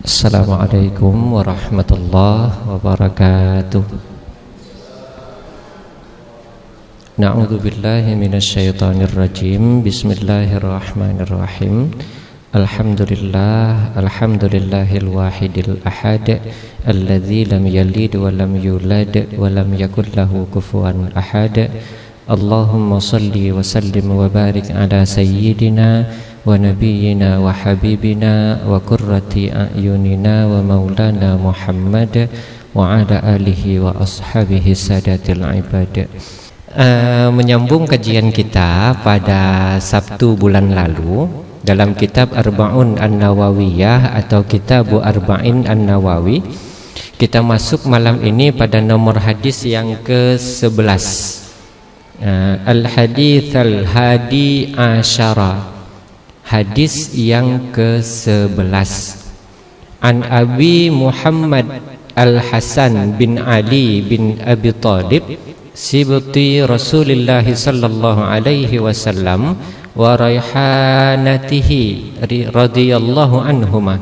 Assalamualaikum warahmatullahi wabarakatuh. Na'udzu billahi minasyaitonir rajim. Bismillahirrahmanirrahim. Alhamdulillahil wahidil ahad alladzi lam yalid wa lam yulad wa lam yakul lahu kufuwan ahad. Allahumma shalli wa sallim wa barik ala sayyidina wa nabiyyina wa habibina wa qurrati a'yunina wa maulana Muhammad wa ala alihi wa ashabihi sadatil ibad. Menyambung kajian kita pada Sabtu bulan lalu dalam kitab Arba'un An-Nawawiyah atau Kitabu Arba'in An-Nawawi. Kita masuk malam ini pada nomor hadis yang ke-11. Al-Hadits Al-Hadi Asyara, hadis yang ke-11. An Abi Muhammad Al-Hasan bin Ali bin Abi Talib sibti Rasulullah sallallahu alaihi wasallam wa raihanatihi radhiyallahu anhuma.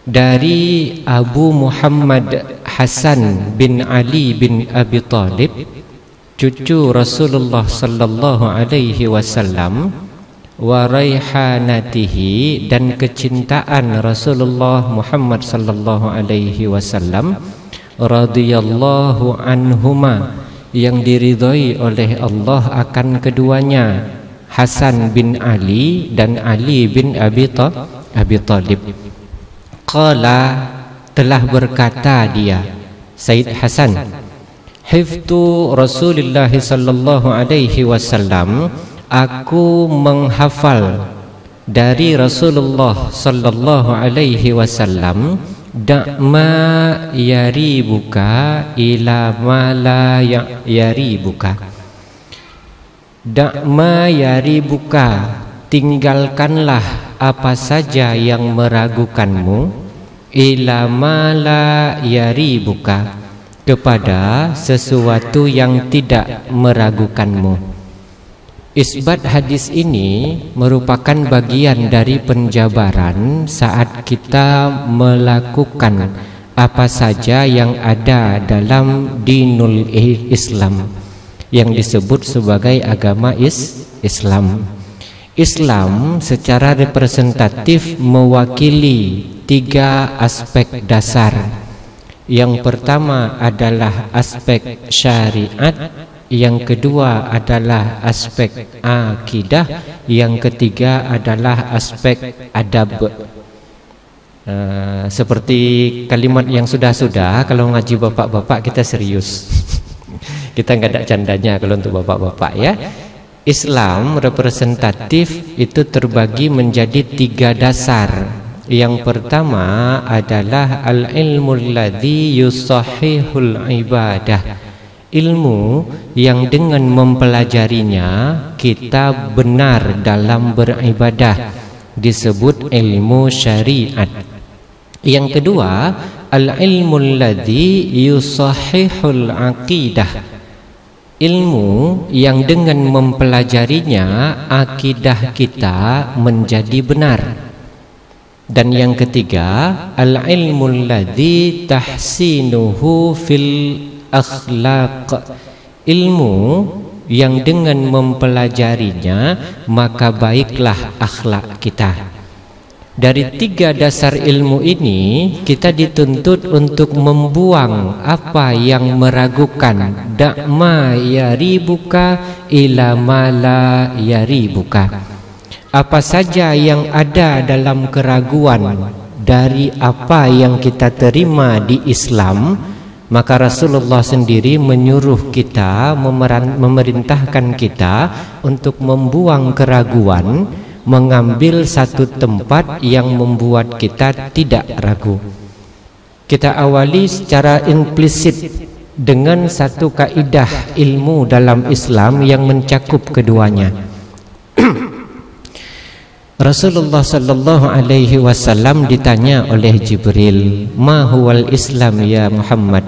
Dari Abu Muhammad Hasan bin Ali bin Abi Talib, cucu Rasulullah sallallahu alaihi wasallam, wa raihanatihi, dan kecintaan Rasulullah Muhammad sallallahu alaihi wasallam, radhiyallahu anhuma, yang diridhai oleh Allah akan keduanya, Hasan bin Ali dan Ali bin Abi Talib. Qala, telah berkata dia, Sayyid Hasan, hiftu Rasulullah sallallahu alaihi wasallam, aku menghafal dari Rasulullah sallallahu alaihi wasallam, da'ma yaribuka ila ma la yaribuka. Da'ma yaribuka, tinggalkanlah apa saja yang meragukanmu, ila ma la yaribuka, kepada sesuatu yang tidak meragukanmu. Isbat hadis ini merupakan bagian dari penjabaran saat kita melakukan apa saja yang ada dalam dinul Islam, yang disebut sebagai agama Islam. Islam secara representatif mewakili tiga aspek dasar. Yang pertama adalah aspek syariat, yang kedua adalah aspek akidah, yang ketiga adalah aspek adab. Seperti kalimat yang sudah-sudah, kalau ngaji bapak-bapak kita serius. Kita nggak ada candanya kalau untuk bapak-bapak ya. Islam representatif itu terbagi menjadi tiga dasar. Yang pertama adalah al-ilmul ladzi yusahhihul ibadah, ilmu yang dengan mempelajarinya kita benar dalam beribadah, disebut ilmu syariat. Yang kedua, al-ilmul ladzi yusahhihul aqidah, ilmu yang dengan mempelajarinya akidah kita menjadi benar. Dan yang ketiga, al-ilmul ladzi tahsinuhu fil akhlaq, ilmu yang dengan mempelajarinya maka baiklah akhlak kita. Dari tiga dasar ilmu ini kita dituntut untuk membuang apa yang meragukan. Da'ma yaribuka ila ma la yaribuka, apa saja yang ada dalam keraguan dari apa yang kita terima di Islam, maka Rasulullah sendiri menyuruh kita, memerintahkan kita untuk membuang keraguan, mengambil satu tempat yang membuat kita tidak ragu. Kita awali secara implisit dengan satu kaidah ilmu dalam Islam yang mencakup keduanya. Rasulullah sallallahu alaihi wasallam ditanya oleh Jibril, "Ma huwal Islam ya Muhammad?"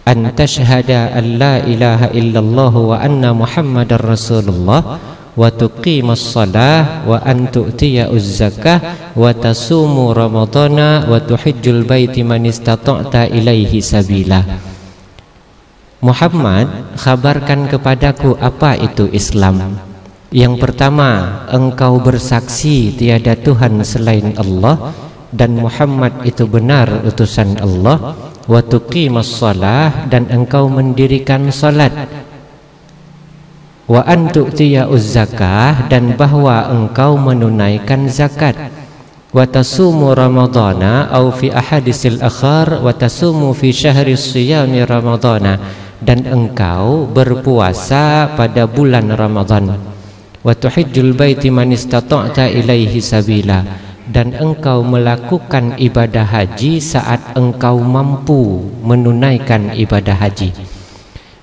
"An tashhada an la ilaha illallah wa anna Muhammadar Rasulullah wa tuqimas shalah wa an tu'tiya'uz zakah wa tasumu ramadhana wa tuhijjul baiti man istata'ta ilaihi sabila. Muhammad, khabarkan kepadaku apa itu Islam. Yang pertama, engkau bersaksi tiada Tuhan selain Allah dan Muhammad itu benar utusan Allah. Wa tuqimas shalah, dan engkau mendirikan salat. Wa an tu'tiya'uz zakah, dan bahwa engkau menunaikan zakat. Wa tasumu ramadhana au fi ahadisil akhar wa tasumu fi syahri siyami ramadhana, dan engkau berpuasa pada bulan Ramadan. Wa tuhijjul baiti man istata'ta ilaihi sabila, dan engkau melakukan ibadah haji saat engkau mampu menunaikan ibadah haji.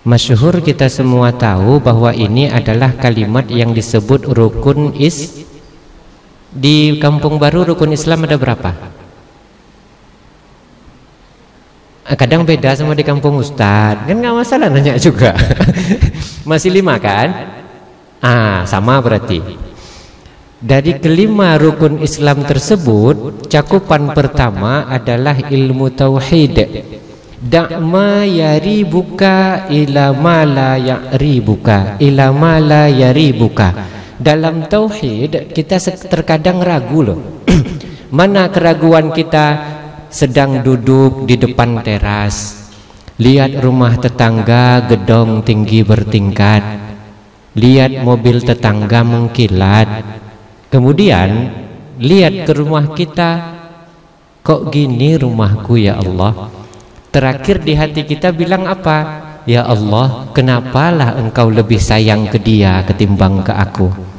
Masyhur kita semua tahu bahwa ini adalah kalimat yang disebut rukun Di Kampung Baru rukun Islam ada berapa? Kadang beda sama di kampung Ustadz, kan nggak masalah nanya juga. Masih 5 kan? Sama berarti. Dari kelima rukun Islam tersebut, cakupan pertama adalah ilmu tauhid. Da'ma yaribuka ila ma la ya'ribuka ila ma la yaribuka. Dalam tauhid kita terkadang ragu loh. Mana keraguan kita? Sedang duduk di depan teras, lihat rumah tetangga gedong tinggi bertingkat, lihat mobil tetangga mengkilat, kemudian lihat ke rumah kita, kok gini rumahku ya Allah. Terakhir di hati kita bilang apa? Ya Allah, kenapalah engkau lebih sayang ke dia ketimbang ke aku?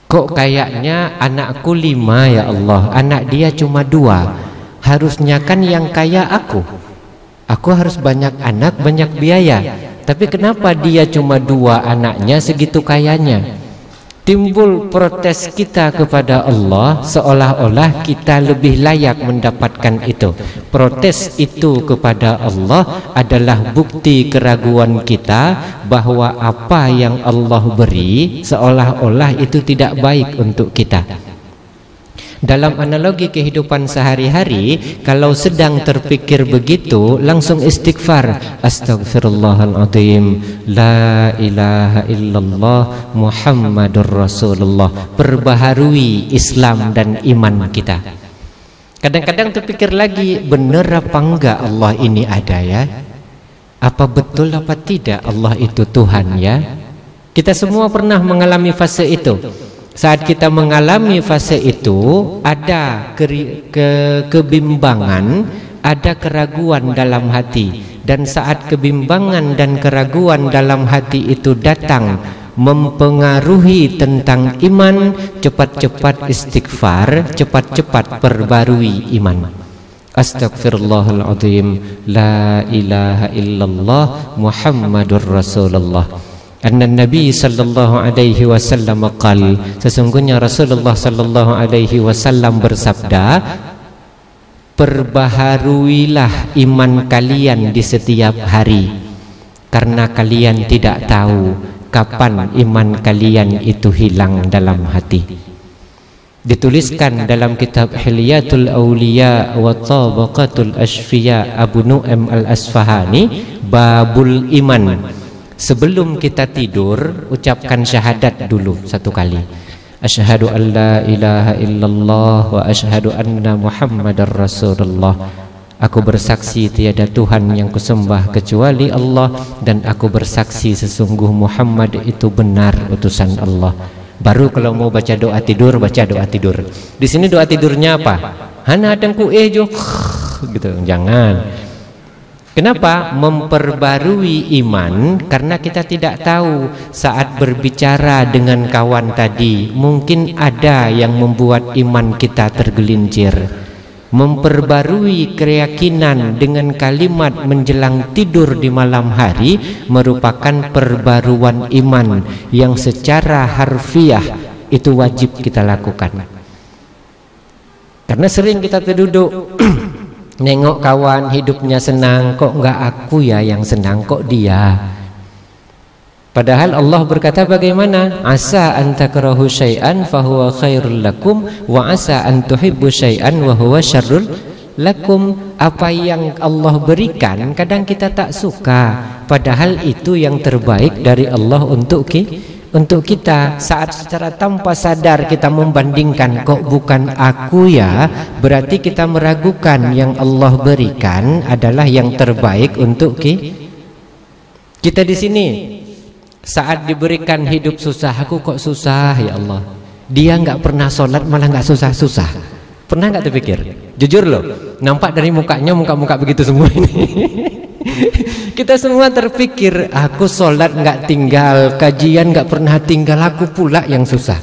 Kok kayaknya anakku 5 ya Allah, anak dia cuma 2. Harusnya kan yang kaya aku harus banyak anak, banyak biaya. Tapi kenapa dia cuma 2 anaknya segitu kayanya? Timbul protes kita kepada Allah, seolah-olah kita lebih layak mendapatkan itu. Protes itu kepada Allah adalah bukti keraguan kita bahwa apa yang Allah beri seolah-olah itu tidak baik untuk kita. Dalam analogi kehidupan sehari-hari, kalau sedang terpikir begitu, langsung istighfar. Astaghfirullahaladzim, la ilaha illallah, Muhammadur Rasulullah. Perbaharui Islam dan iman kita. Kadang-kadang terpikir lagi, benar apa enggak Allah ini ada ya? Apa betul apa tidak Allah itu Tuhan ya? Kita semua pernah mengalami fase itu. Saat kita mengalami fase itu, ada kebimbangan, ada keraguan dalam hati. Dan saat kebimbangan dan keraguan dalam hati itu datang mempengaruhi tentang iman, cepat-cepat istighfar, cepat-cepat perbarui iman. Astaghfirullahaladzim, la ilaha illallah, Muhammadur Rasulullah. Anna Nabi sallallahu alaihi wasallam qal, sesungguhnya Rasulullah sallallahu alaihi wasallam bersabda, perbaharuilah iman kalian di setiap hari, karena kalian tidak tahu kapan iman kalian itu hilang dalam hati. Dituliskan dalam kitab Hilyatul Awliya wa Tabaqatul Ashfiya Abu Nu'aim Al-Asfahani, babul iman. Sebelum kita tidur, ucapkan syahadat dulu 1 kali. Asyhadu an la ilaha illallah wa asyhadu anna Muhammadar Rasulullah. Aku bersaksi tiada Tuhan yang kusembah kecuali Allah, dan aku bersaksi sesungguh Muhammad itu benar utusan Allah. Baru kalau mau baca doa tidur, baca doa tidur. Di sini doa tidurnya apa? Hana adangku jo gitu, jangan. Kenapa? Memperbarui iman, karena kita tidak tahu saat berbicara dengan kawan tadi, mungkin ada yang membuat iman kita tergelincir. Memperbarui keyakinan dengan kalimat menjelang tidur di malam hari merupakan perbaruan iman yang secara harfiah itu wajib kita lakukan. Karena sering kita terduduk nengok kawan hidupnya senang, kok enggak aku ya yang senang, kok dia. Padahal Allah berkata bagaimana? Asa an takrahu syai'an fahuwa khairul lakum wa asa an tuhibbu syai'an wa huwa syarrul lakum. Apa yang Allah berikan kadang kita tak suka, padahal itu yang terbaik dari Allah untuk kita. Saat secara tanpa sadar kita membandingkan, kok bukan aku ya, berarti kita meragukan yang Allah berikan adalah yang terbaik untuk kita. Di sini saat diberikan hidup susah, aku kok susah ya Allah. Dia nggak pernah sholat malah nggak susah-susah. Pernah nggak terpikir? Jujur loh, nampak dari mukanya muka-muka begitu semua ini. Kita semua terpikir, aku sholat nggak tinggal, kajian nggak pernah tinggal, aku pula yang susah.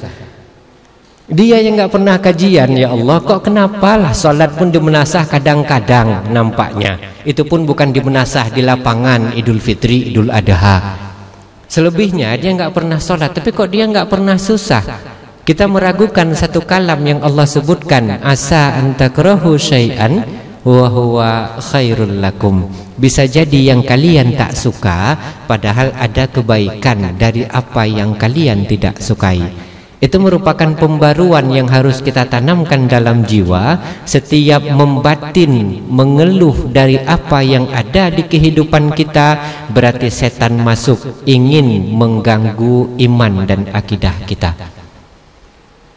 Dia yang nggak pernah kajian, ya Allah, kok kenapalah sholat pun dimenasah kadang-kadang nampaknya. Itu pun bukan dimenasah di lapangan Idul Fitri, Idul Adha. Selebihnya dia nggak pernah sholat, tapi kok dia nggak pernah susah. Kita meragukan satu kalam yang Allah sebutkan, asa an takrahu syai'an wa huwa khairul lakum. Bisa jadi yang kalian tak suka, padahal ada kebaikan dari apa yang kalian tidak sukai. Itu merupakan pembaruan yang harus kita tanamkan dalam jiwa. Setiap membatin, mengeluh dari apa yang ada di kehidupan kita, berarti setan masuk ingin mengganggu iman dan akidah kita.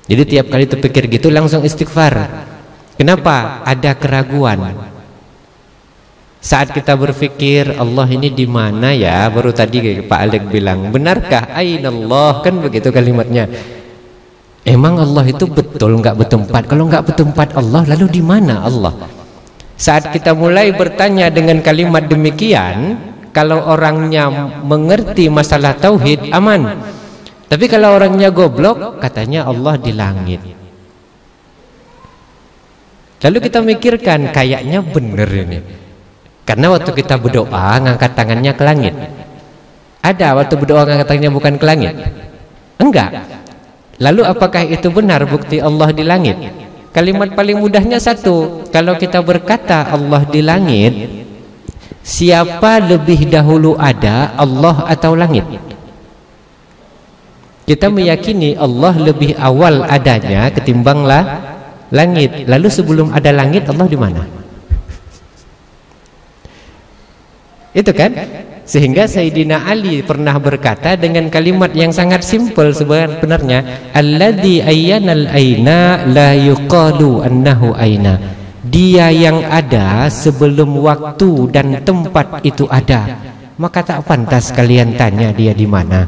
Jadi tiap kali terpikir gitu langsung istighfar. Kenapa? Ada keraguan. Saat kita berpikir Allah ini di mana ya? Baru tadi Pak Alek bilang, benarkah ainallah? Kan begitu kalimatnya. Emang Allah itu betul nggak bertempat? Kalau nggak bertempat Allah, lalu di mana Allah? Saat kita mulai bertanya dengan kalimat demikian, kalau orangnya mengerti masalah tauhid, aman. Tapi kalau orangnya goblok, katanya Allah di langit. Lalu kita mikirkan, kayaknya bener ini. Karena waktu kita berdoa, ngangkat tangannya ke langit. Ada waktu berdoa ngangkat tangannya bukan ke langit? Enggak. Lalu apakah itu benar bukti Allah di langit? Kalimat paling mudahnya satu. Kalau kita berkata Allah di langit, siapa lebih dahulu ada, Allah atau langit? Kita meyakini Allah lebih awal adanya ketimbanglah langit. Lalu sebelum ada langit Allah di mana? Itu kan? Sehingga Sayyidina Ali pernah berkata dengan kalimat yang sangat simpel sebenarnya, alladzi ayyanal aina la yuqalu annahu aina. Dia yang ada sebelum waktu dan tempat itu ada, maka tak pantas kalian tanya dia di mana.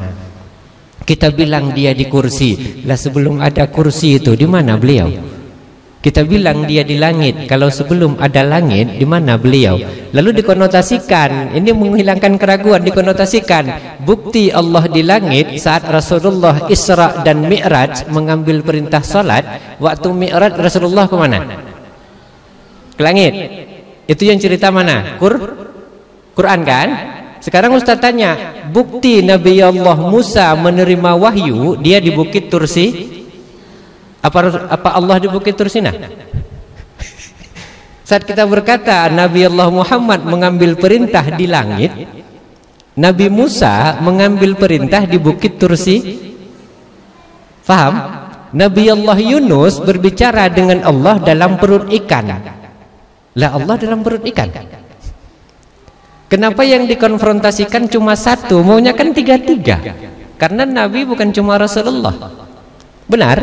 Kita bilang dia di kursi, lah sebelum ada kursi itu di mana beliau? Kita bilang dia di langit, kalau sebelum ada langit di mana beliau? Lalu dikonotasikan, ini menghilangkan keraguan, dikonotasikan bukti Allah di langit saat Rasulullah Isra dan Mi'raj mengambil perintah salat. Waktu Mi'raj Rasulullah ke mana? Ke langit. Itu yang cerita mana? Quran kan? Sekarang Ustaz tanya, bukti Nabi Allah Musa menerima wahyu, dia di Bukit Tursi. Apa Allah di Bukit Tursinah? Saat kita berkata Nabi Allah Muhammad mengambil perintah di langit, Nabi Musa mengambil perintah di Bukit Tursi. Faham? Nabi Allah Yunus berbicara dengan Allah dalam perut ikan. Lah Allah dalam perut ikan. Kenapa yang dikonfrontasikan cuma satu, maunya kan tiga-tiga? Karena Nabi bukan cuma Rasulullah. Benar?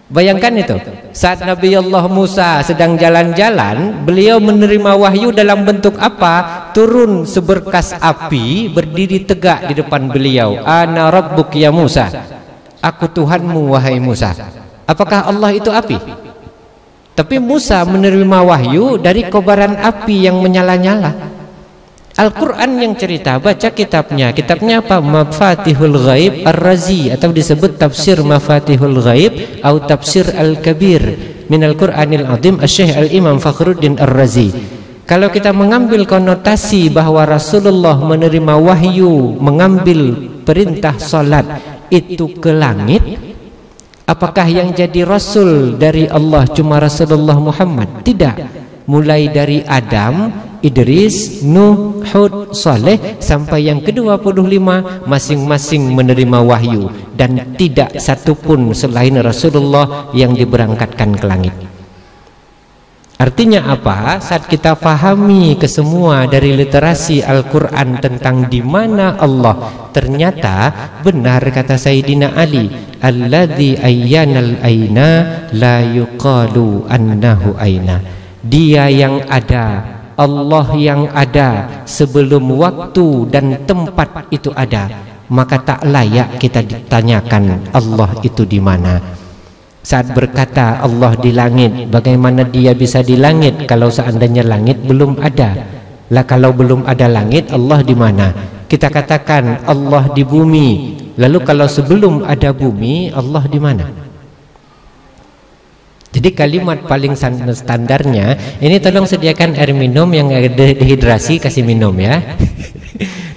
Bayangkan itu, saat Nabi Allah Musa sedang jalan-jalan, beliau menerima wahyu dalam bentuk apa? Turun seberkas api, berdiri tegak di depan beliau. Ana rabbuk ya Musa, aku Tuhanmu wahai Musa. Apakah Allah itu api? Tapi Musa menerima wahyu dari kobaran api yang menyala-nyala. Al-Quran yang cerita, baca kitabnya. Kitabnya apa? Mafatihul Ghaib Ar-Razi, atau disebut tafsir Mafatihul Ghaib atau tafsir Al-Kabir min Al-Quranil Azim Asy-Syaikh Al-Imam Fakhruddin Ar-Razi. Kalau kita mengambil konotasi bahwa Rasulullah menerima wahyu, mengambil perintah salat itu ke langit, apakah yang jadi Rasul dari Allah cuma Rasulullah Muhammad? Tidak. Mulai dari Adam Idris, Nuh, Hud, Saleh, sampai yang ke-25 masing-masing menerima wahyu dan tidak satupun selain Rasulullah yang diberangkatkan ke langit. Artinya apa? Saat kita fahami kesemua dari literasi Al-Quran tentang di mana Allah, ternyata benar kata Sayyidina Ali, alladzi ayyanal aina la yuqalu annahu aina. Dia yang ada, Allah yang ada sebelum waktu dan tempat itu ada, maka tak layak kita ditanyakan Allah itu di mana. Saat berkata Allah di langit, bagaimana dia bisa di langit kalau seandainya langit belum ada? Lah kalau belum ada langit, Allah di mana? Kita katakan Allah di bumi. Lalu kalau sebelum ada bumi, Allah di mana? Jadi kalimat paling standarnya, ini tolong sediakan air minum yang dehidrasi, kasih minum ya.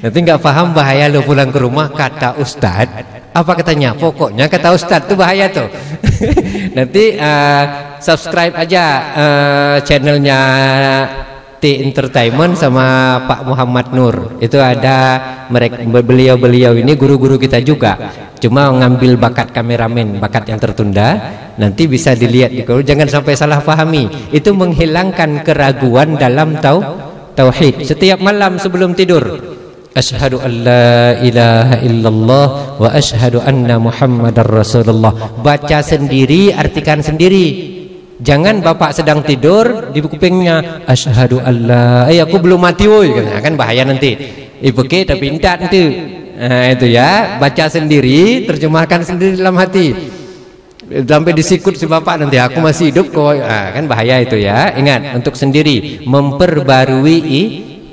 Nanti nggak paham bahaya lo pulang ke rumah kata Ustadz. Apa katanya? Pokoknya kata Ustadz itu bahaya tuh. Nanti subscribe aja channelnya T Entertainment sama Pak Muhammad Nur. Itu ada mereka, beliau ini guru-guru kita juga. Cuma ngambil bakat kameramen, bakat yang tertunda. Nanti bisa dilihat di kalau jangan sampai salah pahami. Itu menghilangkan keraguan dalam tauhid. Setiap malam sebelum tidur, asyhadu an la ilaha illallah wa asyhadu anna muhammadar rasulullah. Baca sendiri, artikan sendiri. Jangan bapak sedang tidur di kupingnya asyhadu an la, aku belum mati woi, kan bahaya nanti. Ibu ke tapi intat nanti. Nah, itu ya, baca sendiri, terjemahkan sendiri dalam hati. Sampai disikut si bapak nanti, aku masih hidup kok. Nah, kan bahaya itu ya. Ingat, untuk sendiri memperbarui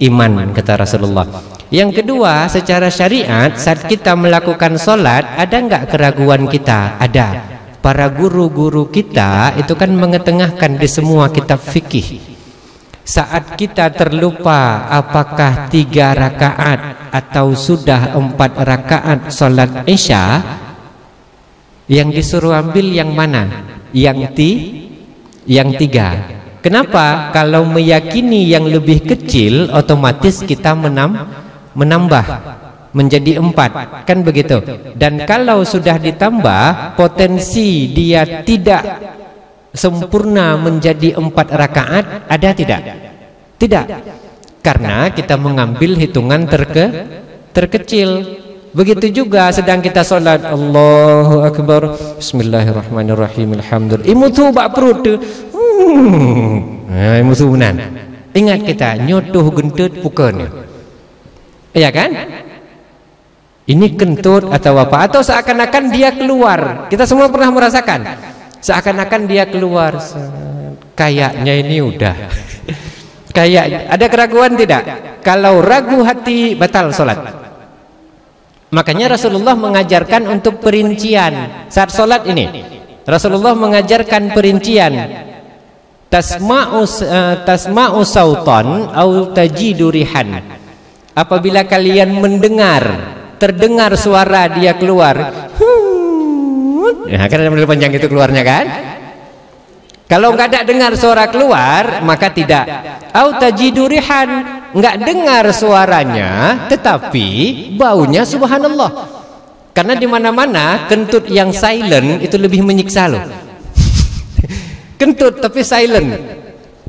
iman kata Rasulullah. Yang kedua, secara syariat saat kita melakukan sholat, ada nggak keraguan kita? Ada. Para guru-guru kita itu kan mengetengahkan di semua kitab fikih. Saat kita terlupa apakah 3 rakaat atau sudah 4 rakaat sholat isya, yang disuruh ambil yang mana? Yang 3. Kenapa? Kalau meyakini yang lebih kecil, otomatis kita menambah menjadi 4, kan begitu. Dan kalau sudah ditambah, potensi dia tidak sempurna menjadi 4 rakaat ada tidak? Tidak, karena kita mengambil hitungan terkecil. Begitu juga sedang kita sholat, Allahu Akbar, Bismillahirrahmanirrahim, Alhamdulillah, imutu bak perut imutu benan. Ingat kita nyotuh gentut pukulnya, iya kan? Ini kentut atau apa? Atau seakan-akan dia keluar. Kita semua pernah merasakan seakan-akan dia keluar. Kayaknya ini udah. Kayak ada keraguan tidak? Kalau ragu hati, batal sholat. Makanya Rasulullah mengajarkan untuk perincian saat sholat ini. Rasulullah mengajarkan perincian. Tasma'u sautan au tajidu rihan. Apabila kalian mendengar, terdengar suara dia keluar, ya kan ada model panjang itu keluarnya kan. Kalau nggak ada dengar suara keluar, maka tidak. Au tajidu rihan, nggak dengar suaranya, tetapi baunya subhanallah. Karena di mana-mana kentut yang silent itu lebih menyiksa loh. Kentut tapi silent,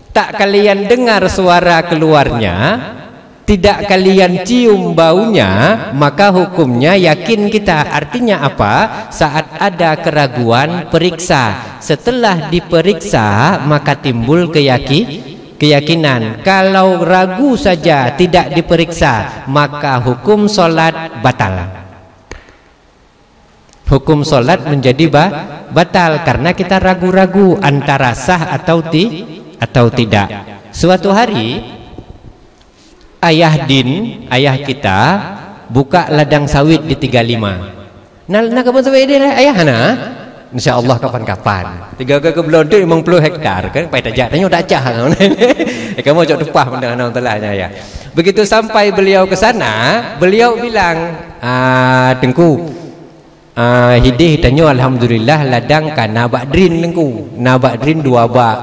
tak kalian dengar suara keluarnya, tidak kalian cium baunya, maka hukumnya yakin kita. Artinya apa? Saat ada keraguan, periksa. Setelah diperiksa, maka timbul keyakinan. Kalau ragu saja tidak diperiksa, maka hukum sholat batal. Hukum sholat menjadi batal karena kita ragu-ragu antara sah atau tidak. Suatu hari ayah kita buka ladang sawit di 35. Nah kapan sampai ini ayah na? Insyaallah kapan-kapan. 3 ke belum tu 50 hektar kan pai tajak tanya dak cah. Kamu cok depah mendengar telahnya ya. Begitu sampai beliau ke sana, beliau bilang, Tengku, hidih tanya alhamdulillah ladang kan nabak drin tengku. Nabak drin 2 bak.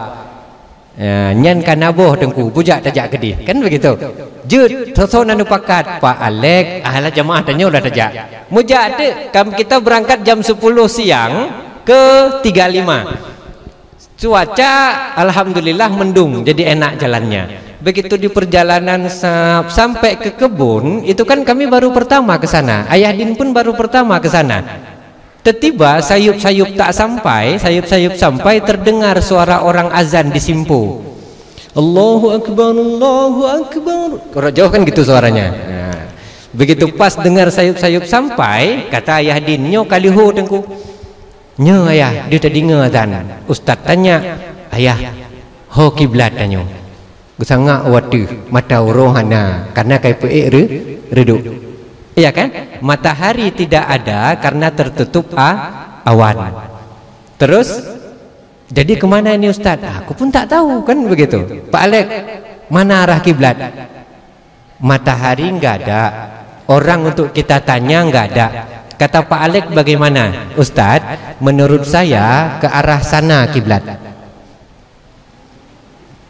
Nyan kanaboh tengku bujak tajak gede kan begitu. Jut soso nanu pakat Pak Alek ahla jamaah tanya udah tajak. Mujak tu kita berangkat jam 10 siang ke 35. Cuaca alhamdulillah mendung jadi enak jalannya. Begitu di perjalanan sampai ke kebun itu kan kami baru pertama ke sana. Ayah Din pun baru pertama ke sana. Tiba-tiba sayup-sayup sampai terdengar suara orang azan di Simpo. Allahu Akbar, Allahu Akbar. Kalau jauh kan gitu suaranya. Nah, begitu pas dengar sayup-sayup sampai, kata Ayah Din, nyo kaliho tengku. Nyo ayah, dia tadi azan. Ustaz tanya, ayah, ho kiblat tanyo. Gusanga watu mata rohana karena kai peik redu. Iya kan? Matahari tidak ada karena tertutup awan. Terus jadi kemana ini Ustaz? Aku pun tak tahu kan begitu. Pak Alek, mana arah kiblat? Matahari enggak ada. Orang untuk kita tanya enggak ada. Kata Pak Alek bagaimana? Ustaz, menurut saya ke arah sana kiblat.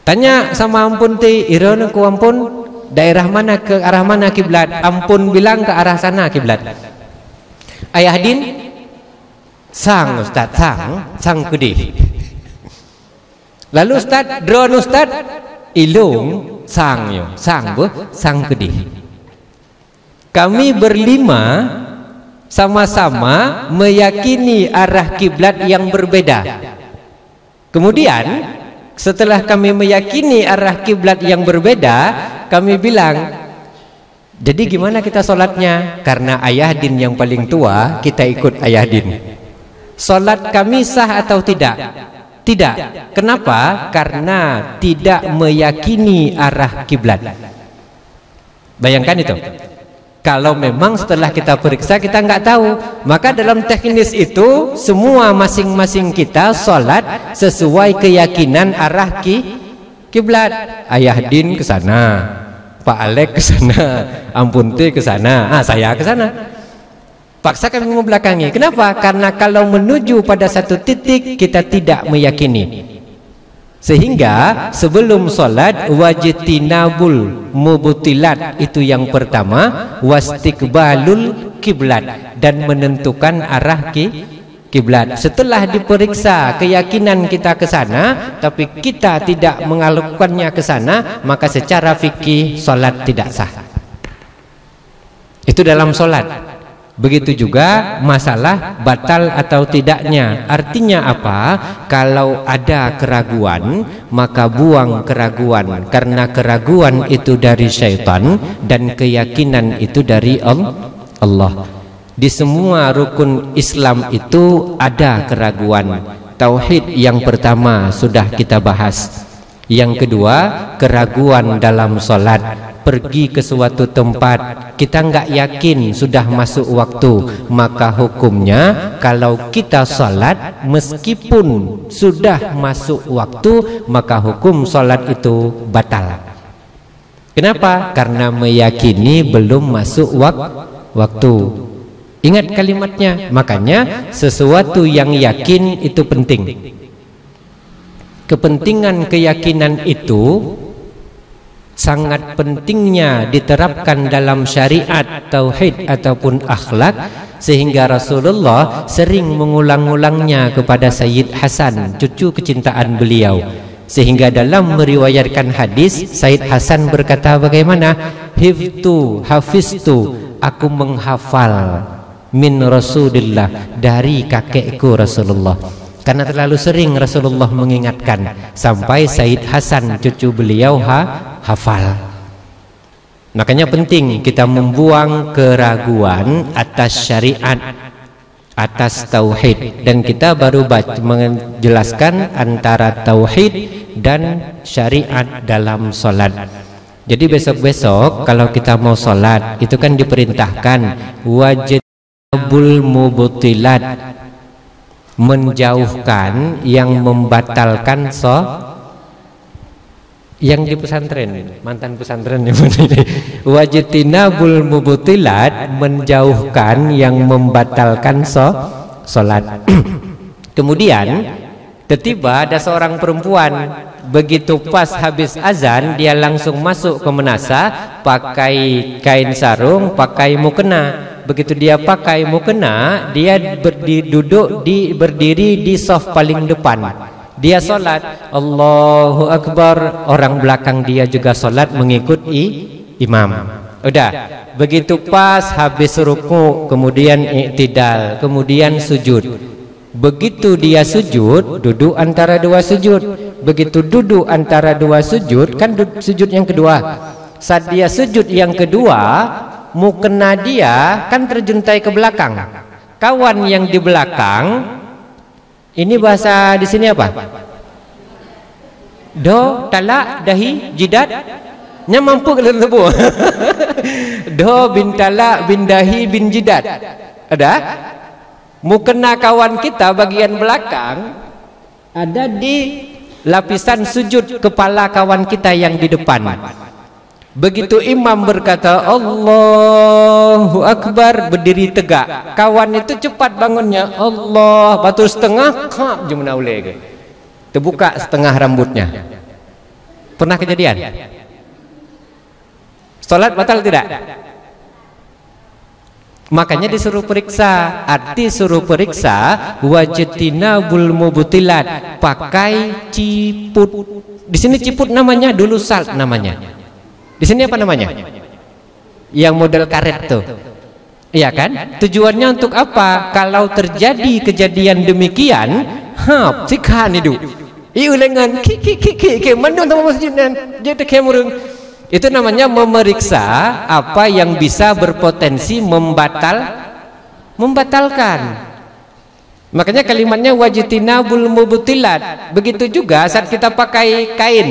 Tanya sama ampun ti, iron ku ampun. Daerah mana ke arah mana kiblat? Ampun bilang ke arah sana kiblat. Ayah Din sang Ustaz sang kudi. Lalu Ustaz drone Ustaz ilung sang kudi. Kami berlima sama-sama meyakini arah kiblat yang berbeda. Kemudian setelah kami meyakini arah kiblat yang berbeda, kami bilang, jadi gimana kita sholatnya? Karena Ayah Din yang paling tua, kita ikut Ayah Din. Sholat kami sah atau tidak? Tidak. Kenapa? Karena tidak meyakini arah kiblat. Bayangkan itu. Kalau memang setelah kita periksa kita nggak tahu, maka dalam teknis itu semua masing-masing kita sholat sesuai keyakinan arah kiblat. Ayah Din ke sana, Pak Alek ke sana, ampun ti ke sana, saya ke sana. Paksa kami membelakangi. Kenapa? Karena kalau menuju pada satu titik kita tidak meyakini. Sehingga sebelum sholat wajtinabul mubtilat itu yang pertama, wastiqbalul kiblat dan menentukan arah kiblat. Setelah diperiksa keyakinan kita ke sana tapi kita tidak mengalukkannya ke sana, maka secara fikih sholat tidak sah. Itu dalam sholat. Begitu juga masalah batal atau tidaknya. Artinya apa? Kalau ada keraguan, maka buang keraguan. Karena keraguan itu dari syaitan dan keyakinan itu dari Allah. Di semua rukun Islam itu ada keraguan. Tauhid yang pertama sudah kita bahas. Yang kedua, keraguan dalam sholat. Pergi ke suatu tempat kita nggak yakin sudah masuk waktu, maka hukumnya kalau kita sholat meskipun sudah masuk waktu, maka hukum sholat itu batal. Kenapa? Karena meyakini belum masuk waktu. Ingat kalimatnya. Makanya sesuatu yang yakin itu penting. Kepentingan keyakinan itu sangat pentingnya diterapkan dalam syariat, tauhid ataupun akhlak, sehingga Rasulullah sering mengulang-ulangnya kepada Sayyid Hasan, cucu kecintaan beliau. Sehingga dalam meriwayatkan hadis, Sayyid Hasan berkata bagaimana? Hafiztu, aku menghafal min Rasulillah, dari kakekku Rasulullah. Karena terlalu sering Rasulullah mengingatkan, sampai Sayyid Hasan cucu beliau hafal. Makanya penting kita membuang keraguan atas syariat, atas tauhid. Dan kita baru menjelaskan antara tauhid dan syariat dalam sholat. Jadi besok-besok kalau kita mau sholat, itu kan diperintahkan wajibul mubtilat, menjauhkan yang membatalkan yang di pesantren, mantan pesantren yang ini, wajtinabul mubtilat, menjauhkan yang membatalkan sholat. Kemudian tiba-tiba ada seorang perempuan Begitu pas habis azan, dia langsung masuk ke menasa, pakai kain sarung, pakai mukena. Begitu dia pakai mukena, dia berdiri di saf paling depan. Dia solat, Allahu Akbar, orang belakang dia juga solat mengikuti imam. Udah, begitu pas habis ruku, kemudian i'tidal, kemudian sujud. Begitu dia sujud, duduk antara dua sujud. Begitu duduk antara dua sujud, kan sujud yang kedua. Saat dia sujud yang kedua, mukena dia kan terjuntai ke belakang. Kawan yang di belakang, ini bahasa di sini apa? Do, talak, dahi, jidat. Nya mampu ke tebu. Do bin talak bin dahi bin jidat. Ada? Mukena kawan kita bagian belakang ada di lapisan sujud kepala kawan kita yang di depan. Begitu imam berkata Allahu Akbar, berdiri tegak. Kawan itu cepat bangunnya, Allah, batu setengah kap jumna ule ke. Terbuka setengah rambutnya. Pernah kejadian? Salat batal tidak? Makanya disuruh periksa. Arti suruh periksa wajtinabul mubtilat, pakai ciput. Di sini ciput namanya, dulu salt namanya. Di sini apa namanya? Yang model karet tuh. Iya kan? Tujuannya untuk apa? Kalau terjadi kejadian demikian, sikhan itu. Iulengan ki mandun sama masjidnan. Jadi kemurung. Itu namanya memeriksa apa yang bisa berpotensi membatalkan. Makanya kalimatnya wajtinabul mubtilat. Begitu juga saat kita pakai kain.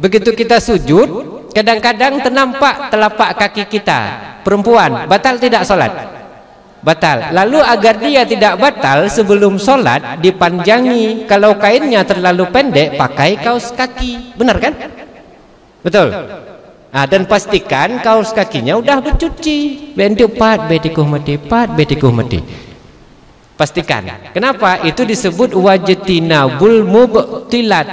Begitu kita sujud, kadang-kadang ternampak telapak kaki kita. Perempuan, batal tidak sholat? Batal. Lalu agar dia tidak batal, sebelum sholat dipanjangi. Kalau kainnya terlalu pendek, pakai kaos kaki. Benar kan? Betul. Dan pastikan kaos kakinya udah bercuci. Betikuh mati. Pastikan. Kenapa? Itu disebut wajtinabul mubtilat,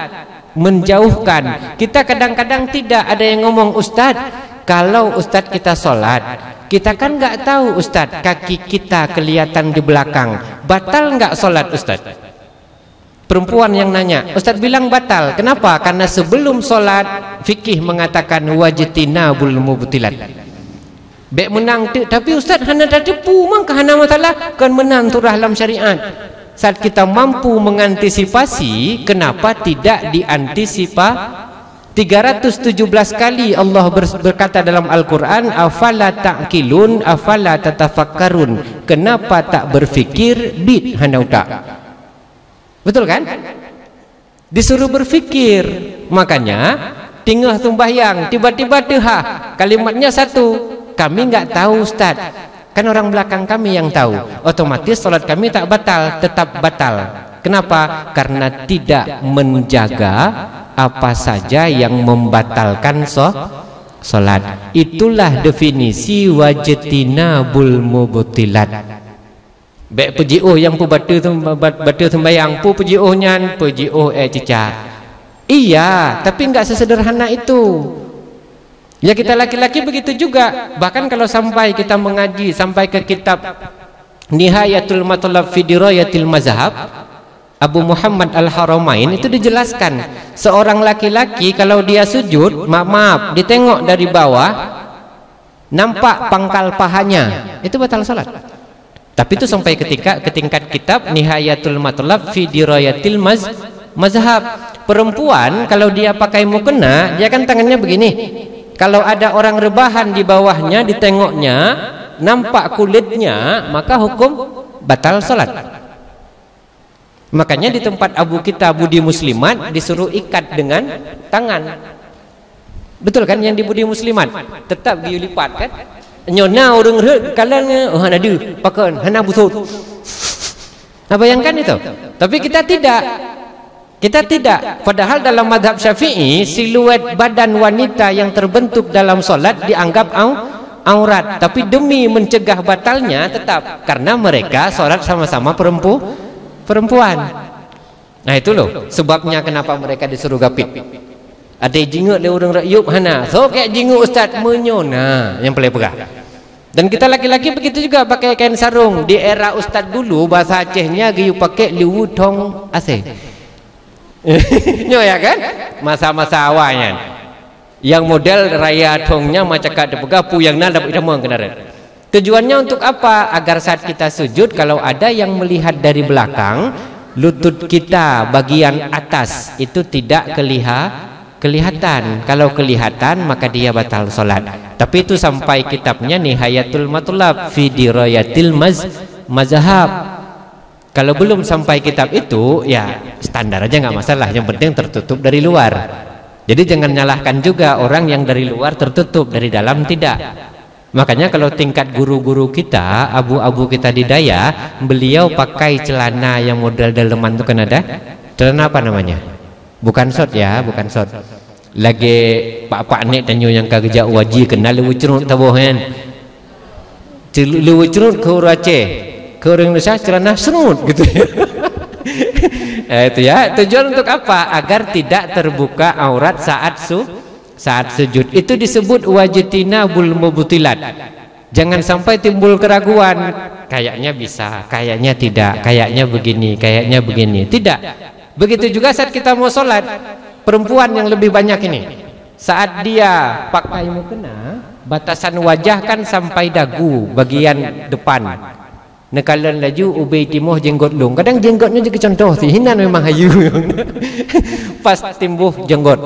menjauhkan. Kita kadang-kadang tidak ada yang ngomong, Ustadz, kalau Ustadz kita sholat, kita kan nggak tahu Ustadz, kaki kita kelihatan di belakang, batal nggak sholat Ustadz? Perempuan yang nanya, Ustadz bilang batal. Kenapa? Karena sebelum sholat fikih mengatakan wajtinabul mubtilat. Bek menang tapi Ustadz hana dah depu, mangka hana masalah kan menang tu dalam syariat. Saat kita mampu mengantisipasi, kenapa tidak diantisipasi? 317 kali Allah berkata dalam Al-Quran, afala ta'qilun, afala tatafakkarun. Kenapa tak berfikir? Bid hanauta. Betul kan? Disuruh berfikir. Makanya tinggal sembahyang, tiba-tiba tehah, kalimatnya satu, kami nggak tahu Ustaz. Kan orang belakang kami yang tahu. Otomatis sholat kami tak batal, tetap batal. Kenapa? Karena tidak menjaga apa saja yang membatalkan sholat. Itulah definisi wajtinabul mubtilat. Baik PJO yang pu batu sembayang, pu PJO nyan, PJO cica. Iya, tapi enggak sesederhana itu. Ya kita laki-laki begitu juga. Bahkan kalau sampai kita mengaji sampai ke kitab Nihayatul Matlab fi Dirayatil Mazhab Abu Muhammad Al-Haramain, itu dijelaskan seorang laki-laki kalau dia sujud, maaf, ditengok dari bawah nampak pangkal pahanya, itu batal salat. Tapi itu sampai ke tingkat kitab Nihayatul Matlab fi Dirayatil Mazhab. Perempuan kalau dia pakai mukena, dia kan tangannya begini. Kalau ada orang rebahan di bawahnya, ditengoknya, nampak kulitnya, maka hukum batal salat. Makanya di tempat abu kita Budi Muslimat disuruh ikat dengan tangan. Betul kan yang di Budi Muslimat? Tetap dilipat kan? Nyona orang kalangnya, oh hana du, pakai hana busut. Nah bayangkan itu. Tapi kita tidak. Kita tidak. Padahal dalam mazhab Syafi'i, siluet badan wanita yang terbentuk dalam solat dianggap aurat. Tapi demi mencegah batalnya tetap, karena mereka solat sama-sama perempuan. Nah itu loh sebabnya kenapa mereka disuruh gapit. Ada jinguk le orang rakyup hana. So kayak jinguk ustaz menyona yang boleh pegang. Dan kita laki-laki begitu juga pakai kain sarung. Di era ustaz dulu bahasa Acehnya giyu pakai liwu tong ase. Nyo ya kan? Masa-masa awalnya. Yang model raya tongnya macam kada pegapu yang nada irama kenara. Tujuannya untuk apa? Agar saat kita sujud kalau ada yang melihat dari belakang, lutut kita bagian atas itu tidak kelihatan. Kalau kelihatan maka dia batal solat. Tapi itu sampai kitabnya Nihayatul Matlab fi Dirayatil Mazhab. Kalau belum sampai kitab itu ya standar aja nggak masalah. Yang penting tertutup dari luar. Jadi jangan nyalahkan juga orang yang dari luar tertutup, dari dalam tidak. Makanya kalau tingkat guru-guru kita, abu-abu kita di Daya, beliau pakai celana yang model daleman itu kan ada. Celana apa namanya? Bukan short ya, bukan short. Lagi pak-pak nek tanyo yang kagejak wajib kenal lewu cerut tabohan. Lewu cerut ke orang Aceh, ke orang Indonesia celana serut gitu. Itu ya, tujuan untuk apa? Agar tidak terbuka aurat saat sujud. Itu disebut wajitinabul mubtilat. Jangan sampai timbul keraguan, kayaknya bisa, kayaknya tidak, kayaknya begini, kayaknya begini. Tidak. Begitu juga saat kita mau sholat, perempuan yang lebih banyak ini, saat dia pakai mukena, batasan wajah kan sampai dagu bagian depan. Nekalan laju ubay timoh jenggot lung. Kadang jenggotnya juga contoh sih, hinan memang hayu. Pas timbuh jenggot.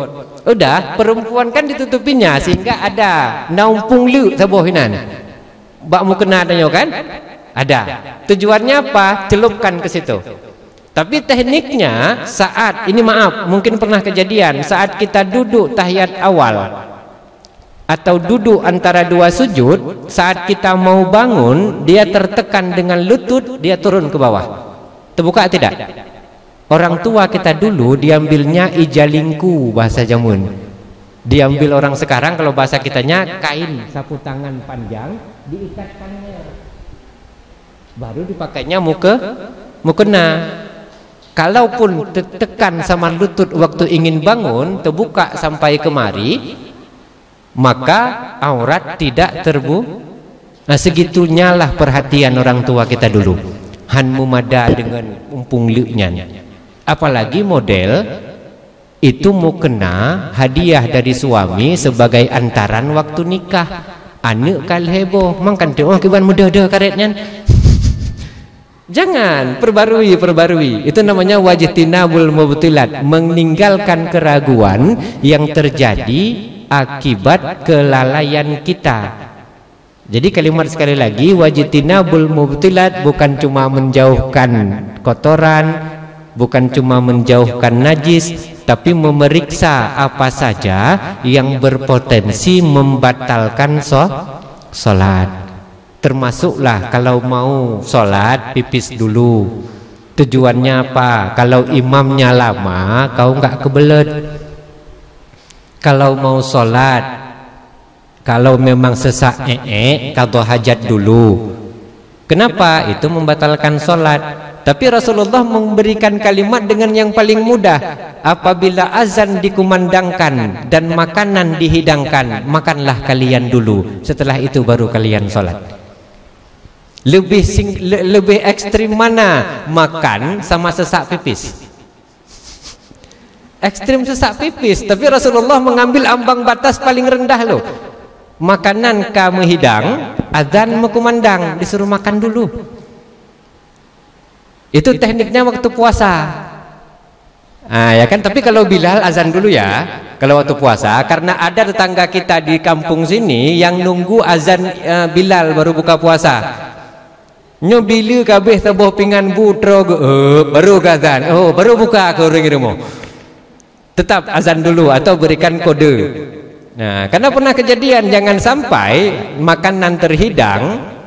Udah, perempuan kan ditutupinya sehingga ada naumpung lu saboh hinan. Bak mukena adanya kan? Ada. Tujuannya apa? Celupkan ke situ. Tapi tekniknya saat ini maaf, mungkin pernah kejadian saat kita duduk tahiyat awal atau duduk antara dua sujud, saat kita mau bangun dia tertekan dengan lutut, dia turun ke bawah. Terbuka tidak? Orang tua kita dulu diambilnya ijalingku bahasa jamun. Diambil orang sekarang kalau bahasa kitanya kain sapu tangan panjang diikatkannya. Baru dipakainya mukena. Kalaupun tekan sama lutut waktu ingin bangun, terbuka sampai kemari, maka aurat tidak terbuka. Nah, segitunya lah perhatian orang tua kita dulu. Han mumada dengan umpung liuknya. Apalagi model itu mukena hadiah dari suami sebagai antaran waktu nikah. Anak kal heboh, mangkan tengok kiban muda-muda karetnya. Jangan perbarui. Itu namanya wajitinabul mubtilat, meninggalkan keraguan yang terjadi akibat kelalaian kita. Jadi kalimat sekali lagi, wajitinabul mubtilat bukan cuma menjauhkan kotoran, bukan cuma menjauhkan najis, tapi memeriksa apa saja yang berpotensi membatalkan sholat. Termasuklah kalau mau sholat pipis dulu. Tujuannya apa? Kalau imamnya lama, kau nggak kebelet. Kalau mau sholat, kalau memang sesak qadha hajat dulu. Kenapa? Itu membatalkan sholat. Tapi Rasulullah memberikan kalimat dengan yang paling mudah. Apabila azan dikumandangkan dan makanan dihidangkan, makanlah kalian dulu. Setelah itu baru kalian sholat. Lebih ekstrim mana? Makan sama sesak pipis. Ekstrim sesak pipis, tapi Rasulullah mengambil ambang batas paling rendah loh. Makanan kamu hidang, azan mekumandang, disuruh makan dulu. Itu tekniknya waktu puasa. Nah, ya kan, tapi kalau Bilal azan dulu ya, kalau waktu puasa, karena ada tetangga kita di kampung sini yang nunggu azan Bilal baru buka puasa. Nyobilu kabeh tabuh pingan butro baru azan. Oh, baru buka ke orang rumah. Tetap azan dulu atau berikan kode. Nah, karena pernah kejadian jangan sampai makanan terhidang,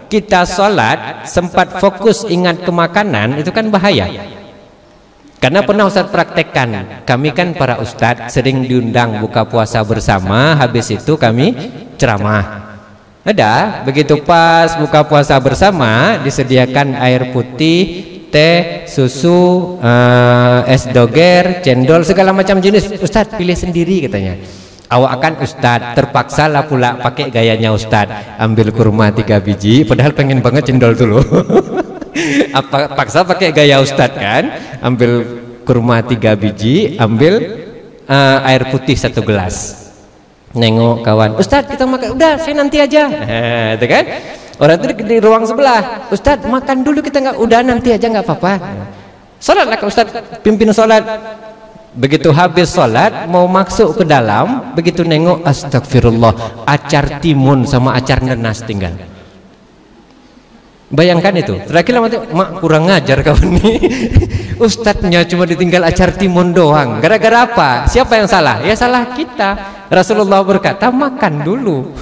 kita sholat sempat fokus ingat ke makanan, itu kan bahaya. Karena pernah Ustaz praktekkan, kami kan para ustadz sering diundang buka puasa bersama, habis itu kami ceramah. Ada, begitu pas buka puasa bersama disediakan air putih, teh, susu, es doger, cendol, segala macam jenis. Ustadz pilih sendiri katanya. Awak akan Ustadz, terpaksalah pula pakai gayanya Ustadz, ambil kurma 3 biji, padahal pengen banget cendol dulu. Paksa pakai gaya Ustadz kan, ambil kurma 3 biji, ambil air putih 1 gelas. Nengok kawan, Ustadz kita makan, udah saya nanti aja. Itu kan? Orang itu di ruang sebelah, Ustadz makan dulu kita, nggak, udah nanti aja nggak apa-apa. Sholatlah Ustadz, pimpin sholat. Begitu habis sholat mau masuk ke dalam, begitu nengok, astagfirullah, acar timun sama acar nenas tinggal. Bayangkan itu. Terakhir mati, mak kurang ngajar kawan ini. Ustadznya cuma ditinggal acar timun doang. Gara-gara apa? Siapa yang salah? Ya salah kita. Rasulullah berkata makan dulu.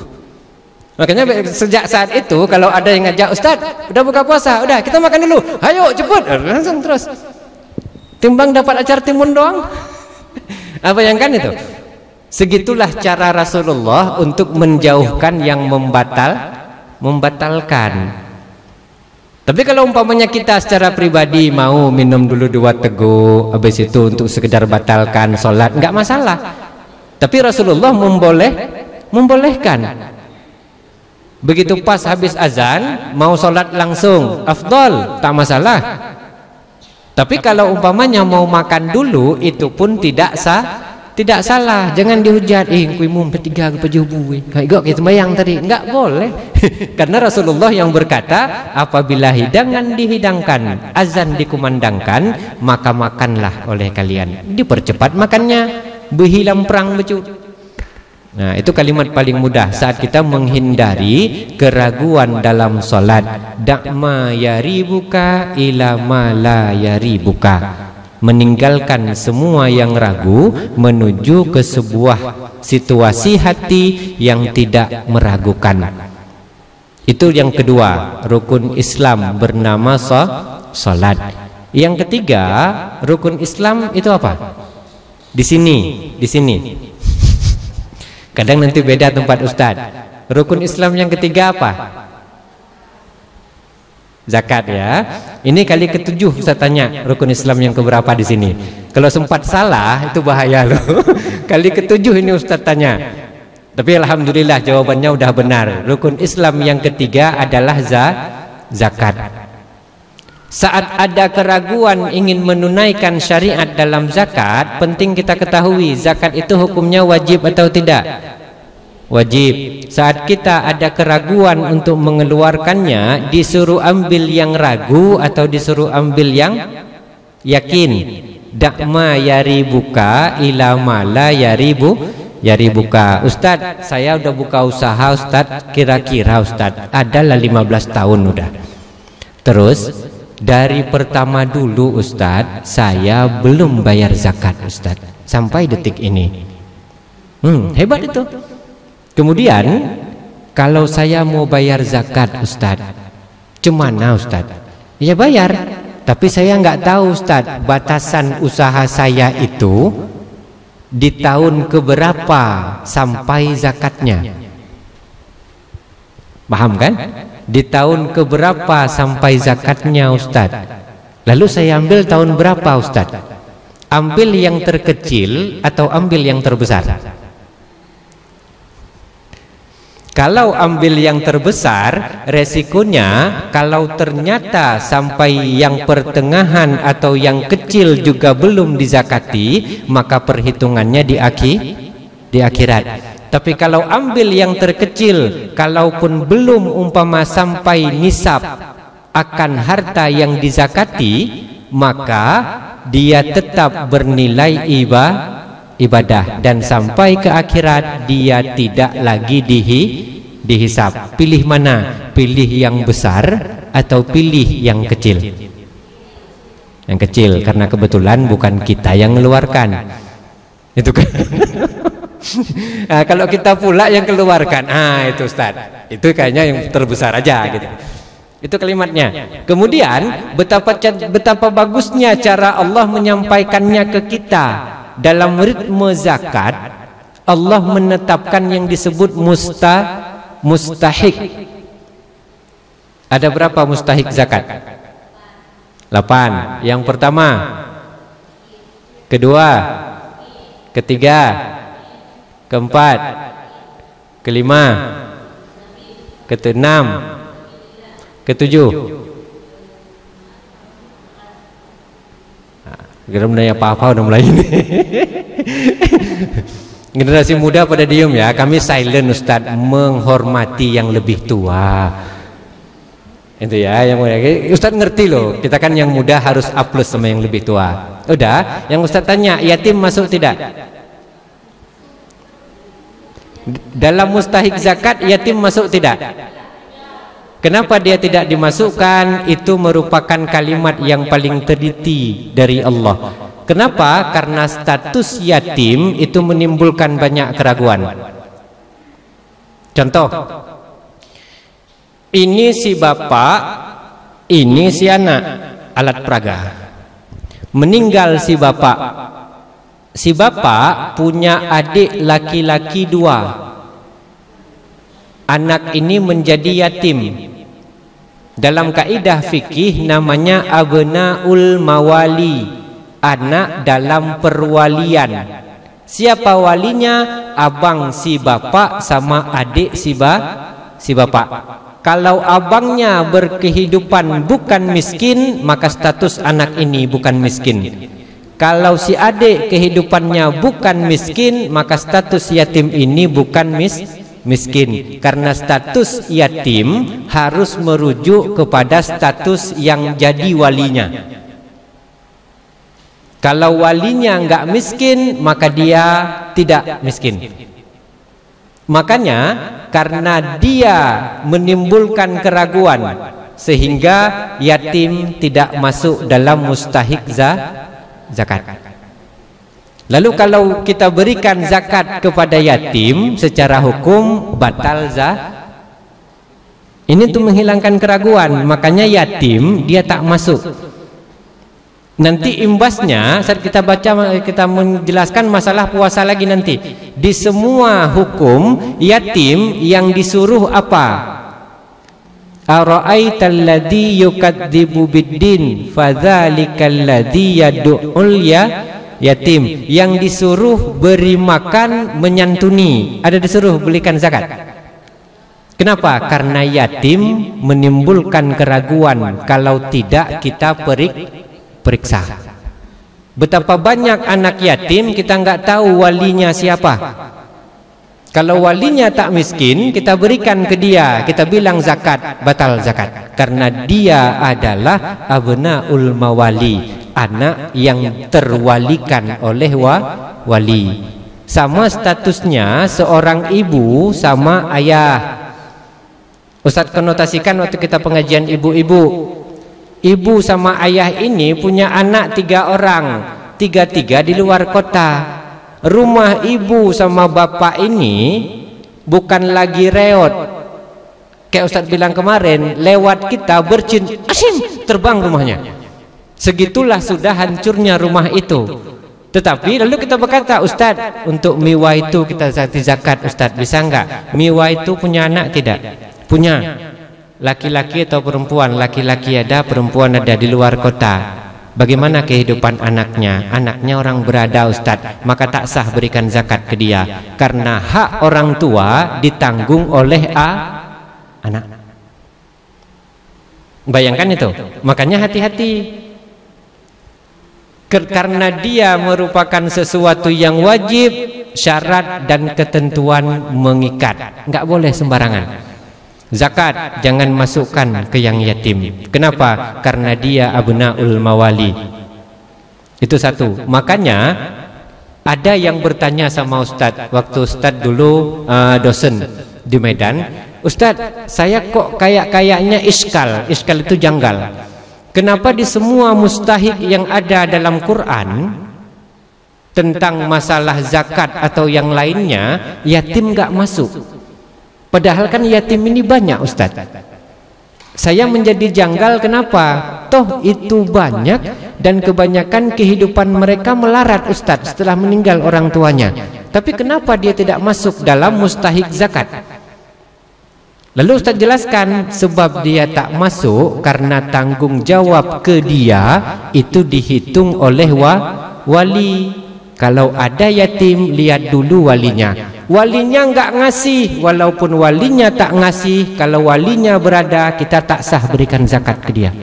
Makanya sejak saat itu kalau ada yang ngajak, Ustadz udah buka puasa, udah kita makan dulu, ayo cepet, langsung terus. Timbang dapat acar timun doang. Apa yang kan itu? Segitulah cara Rasulullah untuk menjauhkan yang membatalkan. Tapi kalau umpamanya kita secara pribadi mau minum dulu 2 teguk, habis itu untuk sekedar batalkan sholat, nggak masalah. Tapi Rasulullah membolehkan. Begitu pas habis azan mau sholat langsung, afdol, tak masalah. Tapi kalau umpamanya mau makan dulu, itu pun tidak salah. Jangan dihujat, kui mum petiga pejubu, kayak gitu bayang tadi, nggak boleh. Karena Rasulullah yang berkata, apabila hidangan dihidangkan, azan dikumandangkan, maka makanlah oleh kalian. Dipercepat makannya, behilam perang becut. Nah, itu kalimat paling mudah saat kita menghindari keraguan dalam sholat. Dakma yaribuka ila ma la yaribuka. Meninggalkan semua yang ragu menuju ke sebuah situasi hati yang tidak meragukan. Itu yang kedua, rukun Islam bernama sholat. Yang ketiga, rukun Islam itu apa? Di sini. Kadang nanti beda tempat Ustadz. Rukun Islam yang ketiga apa? Zakat ya. Ini kali ke-7 Ustadz tanya, rukun Islam yang keberapa di sini? Kalau sempat salah itu bahaya loh. Kali ke-7 ini Ustadz tanya. Tapi alhamdulillah jawabannya udah benar. Rukun Islam yang ketiga adalah zakat. Saat ada keraguan ingin menunaikan syariat dalam zakat, penting kita ketahui zakat itu hukumnya wajib atau tidak? Wajib. Saat kita ada keraguan untuk mengeluarkannya, disuruh ambil yang ragu atau disuruh ambil yang yakin? Dakma yaribuka ila ma la yaribuka. Ustadz, saya udah buka usaha Ustadz, kira-kira Ustadz adalah 15 tahun udah. Terus dari pertama dulu Ustadz, saya belum bayar zakat Ustadz sampai detik ini. Hebat itu. Kemudian kalau saya mau bayar zakat Ustadz, cemana Ustadz? Ya bayar. Tapi saya nggak tahu Ustadz, batasan usaha saya itu di tahun keberapa sampai zakatnya. Paham kan? Di tahun keberapa sampai zakatnya Ustadz? Lalu saya ambil tahun berapa Ustadz? Ambil yang terkecil atau ambil yang terbesar? Kalau ambil yang terbesar, resikonya kalau ternyata sampai yang pertengahan atau yang kecil juga belum dizakati, maka perhitungannya di akhirat. Tapi kalau ambil yang terkecil, kalaupun belum umpama sampai nisab akan harta yang dizakati, maka dia tetap bernilai ibadah, dan sampai ke akhirat dia tidak lagi dihisab. Pilih mana? Pilih yang besar atau pilih yang kecil? Yang kecil, karena kebetulan bukan kita yang mengeluarkan. Itu kan. Nah, kalau kita pula yang keluarkan, itu Ustaz, itu kayaknya yang terbesar aja gitu. Itu kalimatnya. Kemudian betapa bagusnya cara Allah menyampaikannya ke kita. Dalam ritme zakat, Allah menetapkan yang disebut mustahik. Ada berapa mustahik zakat? 8. Yang pertama, kedua, ketiga, keempat, kelima, keenam, ketujuh. Geram nanya apa-apa udah mulai ini. Generasi muda pada diem ya. Kami silent Ustadz, menghormati yang lebih tua. Itu ya, yang muda. Ustadz ngerti loh. Kita kan yang muda harus A+ sama yang lebih tua. Udah, yang Ustadz tanya, yatim masuk tidak? Dalam mustahik zakat yatim masuk tidak? Kenapa dia tidak dimasukkan? Itu merupakan kalimat yang paling teliti dari Allah. Kenapa? Karena status yatim itu menimbulkan banyak keraguan. Contoh, ini si bapak, ini si anak, alat peraga. Meninggal si bapak. Si bapak punya adik laki-laki 2. Anak ini menjadi yatim. Dalam kaidah fikih namanya abnaul mawali, anak dalam perwalian. Siapa walinya? Abang si bapak sama adik si bapak. Kalau abangnya berkehidupan bukan miskin, maka status anak ini bukan miskin. Kalau si adik kehidupannya bukan miskin, maka status yatim ini bukan miskin. Karena status yatim harus merujuk kepada status yang jadi walinya. Kalau walinya enggak miskin, maka dia tidak miskin. Makanya karena dia menimbulkan keraguan, sehingga yatim tidak masuk dalam mustahik zakat. Lalu kalau kita berikan zakat kepada yatim, secara hukum batal ini untuk menghilangkan keraguan. Makanya yatim dia tak masuk. Nanti imbasnya saat kita baca, kita menjelaskan masalah puasa lagi nanti. Di semua hukum yatim yang disuruh apa? Ara'aital ladzi yukadzibu biddin fadzalikal ladzi yad'ul yatim. Yang disuruh beri makan, menyantuni. Ada disuruh belikan zakat. Kenapa? Karena yatim menimbulkan keraguan. Kalau tidak kita periksa. Betapa banyak anak yatim kita nggak tahu walinya siapa. Kalau walinya tak miskin, kita berikan ke dia, kita bilang zakat, batal zakat. Karena dia adalah abnaul mawali, anak yang terwalikan oleh wali. Sama statusnya seorang ibu sama ayah. Ustadz konotasikan waktu kita pengajian ibu-ibu. Ibu sama ayah ini punya anak 3 orang, 3 di luar kota. Rumah ibu sama bapak ini bukan lagi reot. Kayak Ustadz bilang kemarin, lewat kita bercin, asim, terbang rumahnya. Segitulah sudah hancurnya rumah itu. Tetapi lalu kita berkata, Ustadz, untuk miwa itu kita zakat, Ustadz, bisa enggak? Miwa itu punya anak tidak? Punya. Laki-laki atau perempuan? Laki-laki ada, perempuan ada, di luar kota. Bagaimana kehidupan anaknya? Anaknya orang berada, Ustadz, maka tak sah berikan zakat ke dia. Karena hak orang tua ditanggung oleh anak. Bayangkan itu. Makanya hati-hati. Karena dia merupakan sesuatu yang wajib, syarat dan ketentuan mengikat. Enggak boleh sembarangan. Zakat jangan masukkan ke yang yatim. Kenapa? Karena dia abnaul mawali. Itu satu. Makanya ada yang bertanya sama Ustadz, waktu Ustadz dulu dosen di Medan, Ustadz, saya kok kayaknya iskal itu janggal. Kenapa di semua mustahik yang ada dalam Quran tentang masalah zakat atau yang lainnya, yatim nggak masuk? Padahal kan yatim ini banyak, Ustadz. Saya menjadi janggal, kenapa? Toh itu banyak dan kebanyakan kehidupan mereka melarat, Ustadz, setelah meninggal orang tuanya. Tapi kenapa dia tidak masuk dalam mustahik zakat? Lalu Ustaz jelaskan sebab dia tak masuk karena tanggung jawab ke dia itu dihitung oleh wali. Kalau ada yatim, lihat dulu walinya. Walinya enggak ngasih, walaupun walinya tak ngasih, kalau walinya berada, kita tak sah berikan zakat ke dia.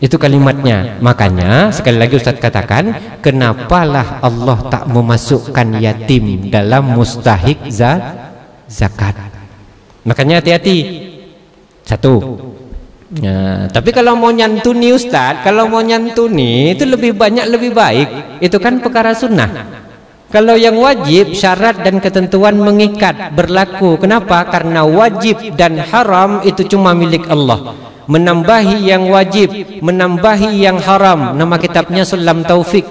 Itu kalimatnya. Makanya sekali lagi Ustaz katakan, kenapalah Allah tak memasukkan yatim dalam mustahik zakat. Makanya hati-hati. Satu. Ya, tapi kalau mau nyantuni Ustaz, kalau mau nyantuni itu lebih banyak lebih baik. Itu kan perkara sunnah. Kalau yang wajib, syarat dan ketentuan mengikat berlaku. Kenapa? Karena wajib dan haram itu cuma milik Allah. Menambahi yang wajib, menambahi yang haram. Nama kitabnya Sulam Taufik.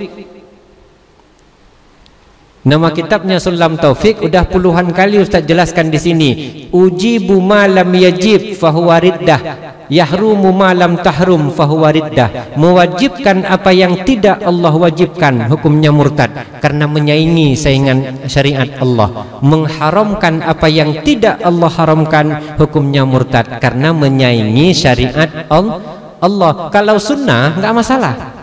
Nama kitabnya Sulam Taufik, udah puluhan kali Ustaz jelaskan di sini. Ujibu ma lam yajib fahuwa riddah, yahrumu ma lam tahrum fahuwa riddah. Mewajibkan apa yang tidak Allah wajibkan, hukumnya murtad karena menyaingi saingan syariat Allah. Mengharamkan apa yang tidak Allah haramkan, hukumnya murtad karena menyaingi syariat Allah. Kalau sunnah enggak masalah.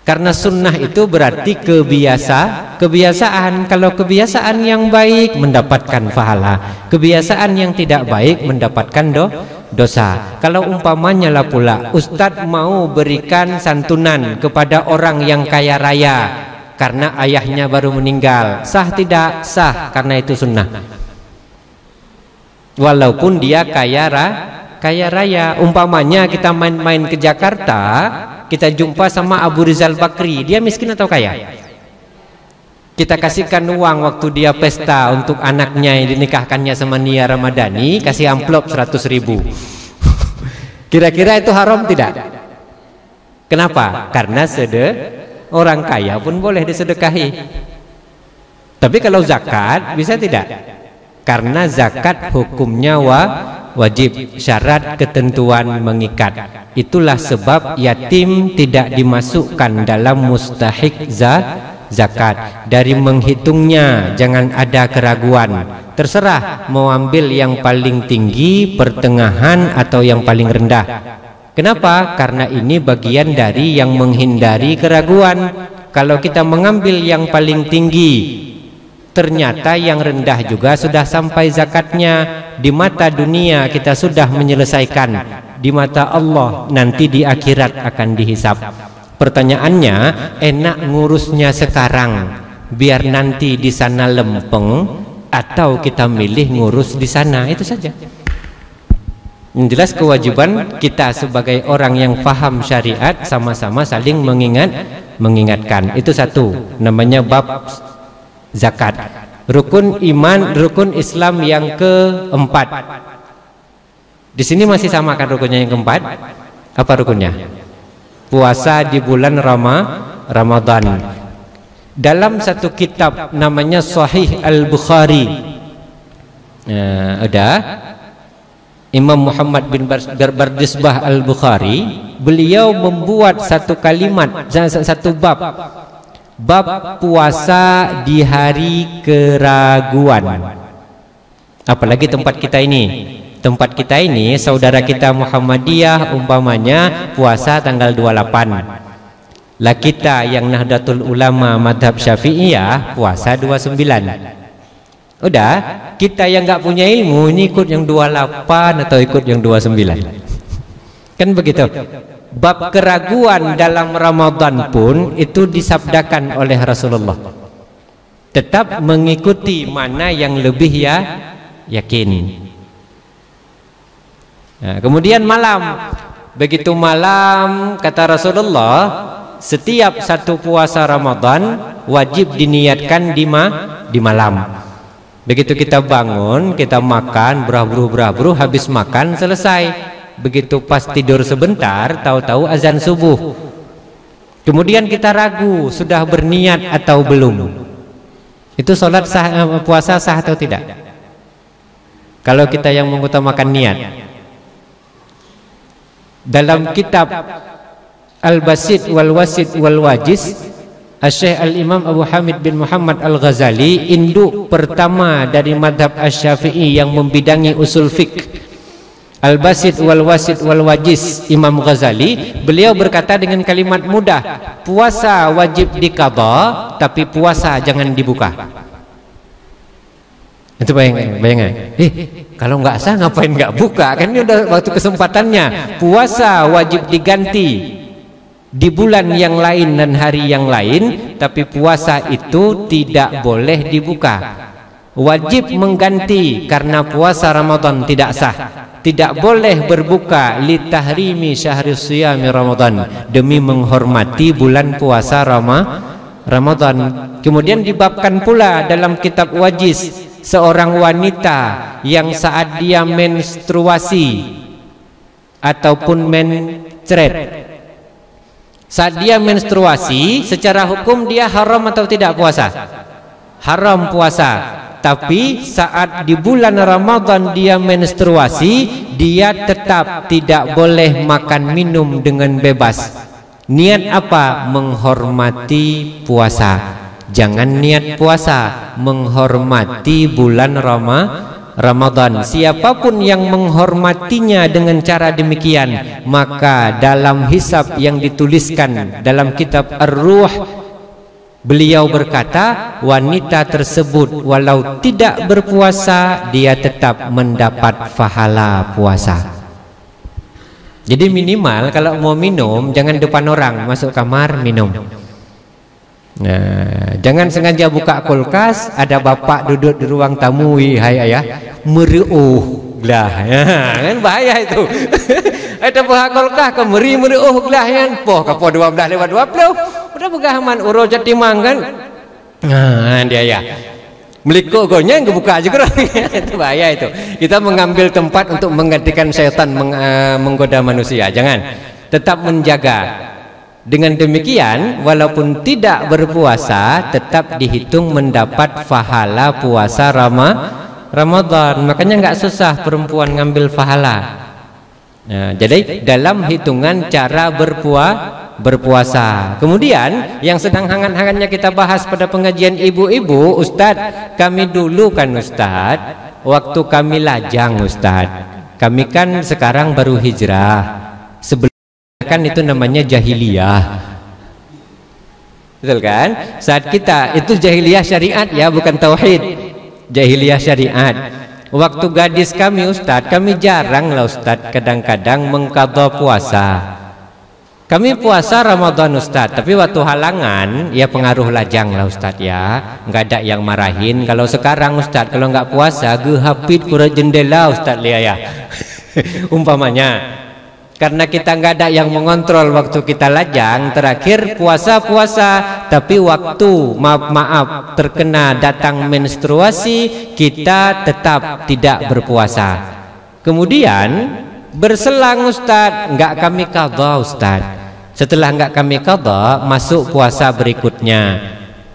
Karena sunnah itu berarti kebiasaan. Kalau kebiasaan yang baik mendapatkan pahala, kebiasaan yang tidak baik mendapatkan dosa. Kalau umpamanya lah pula Ustadz mau berikan santunan kepada orang yang kaya raya karena ayahnya baru meninggal, sah tidak? Sah, karena itu sunnah. Walaupun dia kaya raya. Umpamanya kita main-main ke Jakarta, kita jumpa sama Abu Rizal Bakri, dia miskin atau kaya? Kita kasihkan uang waktu dia pesta untuk anaknya yang dinikahkannya sama Nia Ramadhani, kasih amplop 100.000. Kira-kira itu haram tidak? Kenapa? Karena orang kaya pun boleh disedekahi. Tapi kalau zakat bisa tidak? Karena zakat hukumnya wajib, syarat ketentuan mengikat. Itulah sebab yatim tidak dimasukkan dalam mustahik zakat. Dari menghitungnya jangan ada keraguan. Terserah mau ambil yang paling tinggi, pertengahan atau yang paling rendah. Kenapa? Karena ini bagian dari yang menghindari keraguan. Kalau kita mengambil yang paling tinggi, ternyata yang rendah juga sudah sampai zakatnya. Di mata dunia kita sudah menyelesaikan, di mata Allah nanti di akhirat akan dihisap. Pertanyaannya, enak ngurusnya sekarang biar nanti di sana lempeng, atau kita milih ngurus di sana? Itu saja. Yang jelas kewajiban kita sebagai orang yang paham syariat sama-sama saling mengingatkan. Itu satu, namanya bab zakat. Rukun iman, rukun Islam yang keempat. Di sini masih sama kan rukunnya yang keempat? Apa rukunnya? Puasa di bulan Ramadan. Dalam satu kitab namanya Sahih Al-Bukhari, ada Imam Muhammad bin Bardisbah Al-Bukhari, beliau membuat satu kalimat, satu bab puasa di hari keraguan. Apalagi tempat kita ini, saudara kita Muhammadiyah umpamanya puasa tanggal 28. Lah kita yang Nahdlatul Ulama madhab Syafi'iyah puasa 29. Udah, kita yang nggak punya ilmu ini ikut yang 28 atau ikut yang 29. Kan begitu. Bab keraguan dalam Ramadan pun itu disabdakan oleh Rasulullah. Tetap mengikuti mana yang lebih yakin. Nah, kemudian malam. Begitu malam kata Rasulullah, setiap satu puasa Ramadan wajib diniatkan di malam. Begitu kita bangun, kita makan, berabruh, habis makan selesai. Begitu pas tidur sebentar, tahu-tahu azan subuh. Kemudian kita ragu sudah berniat atau belum. Itu sholat sah, puasa sah atau tidak? Kalau kita yang mengutamakan niat. Dalam kitab Al-Basit wal Wasit wal Wajiz Syekh Al-Imam Abu Hamid bin Muhammad Al-Ghazali, induk pertama dari madhab Asy-Syafi'i yang membidangi usul fiqh, Al-Basit wal Wasit wal Wajiz, Imam Ghazali, beliau berkata dengan kalimat mudah, puasa wajib diqadha tapi puasa jangan dibuka. Itu bayangan. Kalau nggak sah ngapain nggak buka? Kan ini udah waktu kesempatannya. Puasa wajib diganti di bulan yang lain dan hari yang lain, tapi puasa itu tidak boleh dibuka. Wajib mengganti karena puasa Ramadan tidak sah. Tidak boleh berbuka li tahrimi syahri siyami Ramadan, demi menghormati bulan puasa Ramadan. Kemudian dibabkan pula dalam kitab Wajiz, seorang wanita yang saat dia menstruasi ataupun mencret, saat dia menstruasi, secara hukum dia haram atau tidak puasa? Haram puasa. Tapi saat di bulan Ramadan dia menstruasi, dia tetap tidak boleh makan minum dengan bebas. Niat apa? Menghormati puasa. Jangan niat puasa, menghormati bulan Ramadan. Siapapun yang menghormatinya dengan cara demikian, maka dalam hisab yang dituliskan dalam kitab Ar-Ruh, beliau berkata, wanita tersebut walau tidak berpuasa, dia tetap mendapat pahala puasa. Jadi minimal kalau mau minum, jangan depan orang, masuk kamar minum. Nah, jangan sengaja buka kulkas, ada bapak duduk di ruang tamu, hai ayah, mereuh lah, ya, kan bahaya itu. Ada buka kulkas, kemeri mereuh lah, kan, poh kapo 12 lewat 20, udah begahaman uro jatimang kan, nah dia ya, meliko gonya yang kebuka aja kerang, itu bahaya itu. Kita mengambil tempat untuk menggantikan setan menggoda manusia, jangan, tetap menjaga. Dengan demikian, walaupun tidak berpuasa, tetap dihitung mendapat pahala puasa Ramadan. Makanya nggak susah perempuan ngambil pahala. Nah, jadi dalam hitungan cara berpuasa. Kemudian yang sedang hangat-hangatnya kita bahas pada pengajian ibu-ibu, Ustadz, kami dulu kan Ustadz, waktu kami lajang Ustadz, kami kan sekarang baru hijrah. Kan itu namanya jahiliyah, betul kan? Saat kita itu jahiliyah syariat ya, bukan tauhid, jahiliyah syariat. Waktu gadis kami Ustadz, kami jarang lah Ustadz kadang-kadang mengqadha puasa. Kami puasa Ramadan Ustadz, tapi waktu halangan ya pengaruh lajang lah Ustadz ya, nggak ada yang marahin. Kalau sekarang Ustadz kalau nggak puasa gehapit kurang jendela Ustadz lihat ya. Umpamanya, karena kita nggak ada yang mengontrol waktu kita lajang, terakhir puasa-puasa, tapi waktu maaf terkena datang menstruasi, kita tetap tidak berpuasa. Kemudian berselang Ustadz, nggak kami qadha Ustadz. Setelah nggak kami qadha, masuk puasa berikutnya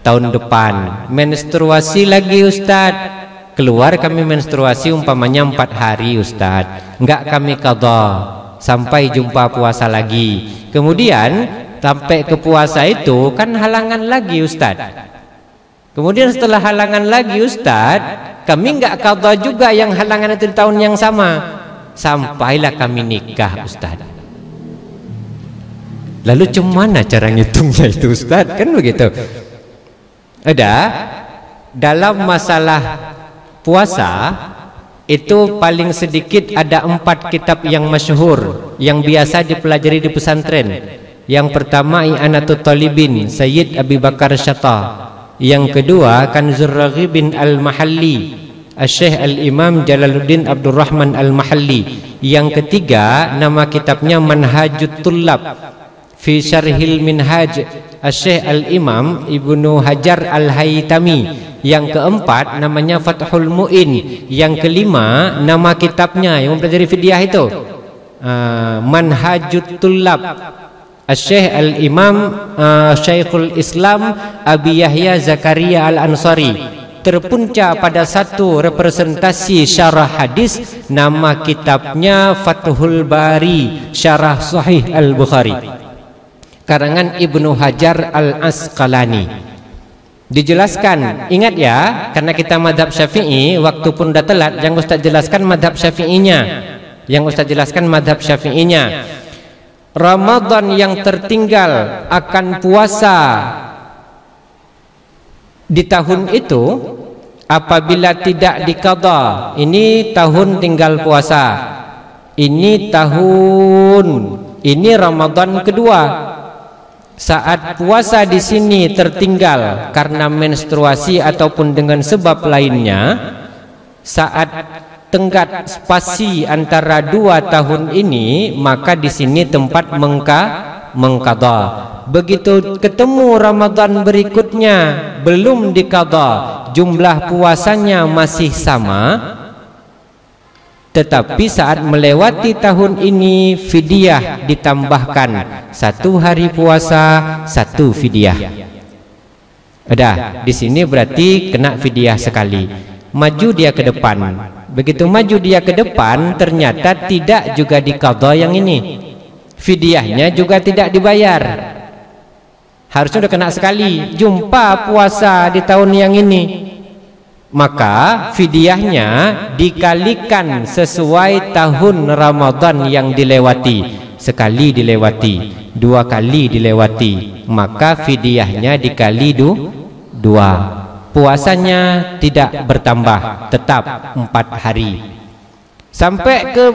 tahun depan, menstruasi lagi Ustadz. Keluar kami menstruasi umpamanya 4 hari Ustadz, nggak kami qadha sampai jumpa puasa lagi. Kemudian sampai ke puasa itu kan halangan lagi Ustadz. Kemudian setelah halangan lagi Ustadz, kami nggak qadha juga yang halangan itu di tahun yang sama, sampailah kami nikah Ustadz. Lalu cuman cara ngitungnya itu Ustadz, kan begitu. Ada dalam masalah puasa itu paling sedikit ada 4 kitab yang masyhur yang biasa dipelajari di pesantren. Yang pertama I'anatul Talibin Sayyid Abi Bakar Syata. Yang kedua Kanzur Raghibin Al-Mahalli Syekh Al-Imam Jalaluddin Abdurrahman Al-Mahalli. Yang ketiga nama kitabnya Manhajut Tullab fi Syarhil Minhaj Syekh Al-Imam Ibnu Hajar Al-Haytami. Yang keempat namanya Fathul Mu'in. Yang kelima nama kitabnya yang mempelajari fidyah itu Manhajut Tullab Syekh Al-Imam Syekhul Islam Abi Yahya Zakaria Al-Ansari. Terpunca pada satu representasi syarah hadis, nama kitabnya Fathul Bari Syarah Sahih Al-Bukhari. karangan Ibnu Hajar Al-Asqalani. Dijelaskan, ingat ya, karena kita madhab Syafi'i, waktu pun dah telat, yang Ustaz jelaskan madhab Syafi'inya. Ramadan yang tertinggal akan puasa di tahun itu apabila tidak diqadha. Ini tahun tinggal puasa. Ini Ramadan kedua. Saat puasa di sini tertinggal karena menstruasi ataupun dengan sebab lainnya, saat tenggat spasi antara 2 tahun ini, maka di sini tempat mengqadha. Begitu ketemu Ramadan berikutnya belum diqadha, jumlah puasanya masih sama, tetapi saat melewati tahun ini fidyah ditambahkan 1 hari puasa 1 fidyah. Ada di sini berarti kena fidyah sekali. Maju dia ke depan. Begitu maju dia ke depan, ternyata tidak juga diqadha yang ini. Fidyahnya juga tidak dibayar. Harusnya udah kena sekali. Jumpa puasa di tahun yang ini, maka fidyahnya dikalikan sesuai tahun Ramadan yang dilewati. Sekali dilewati, 2 kali dilewati, maka fidyahnya dikali 2. Puasanya tidak bertambah, tetap 4 hari. Sampai ke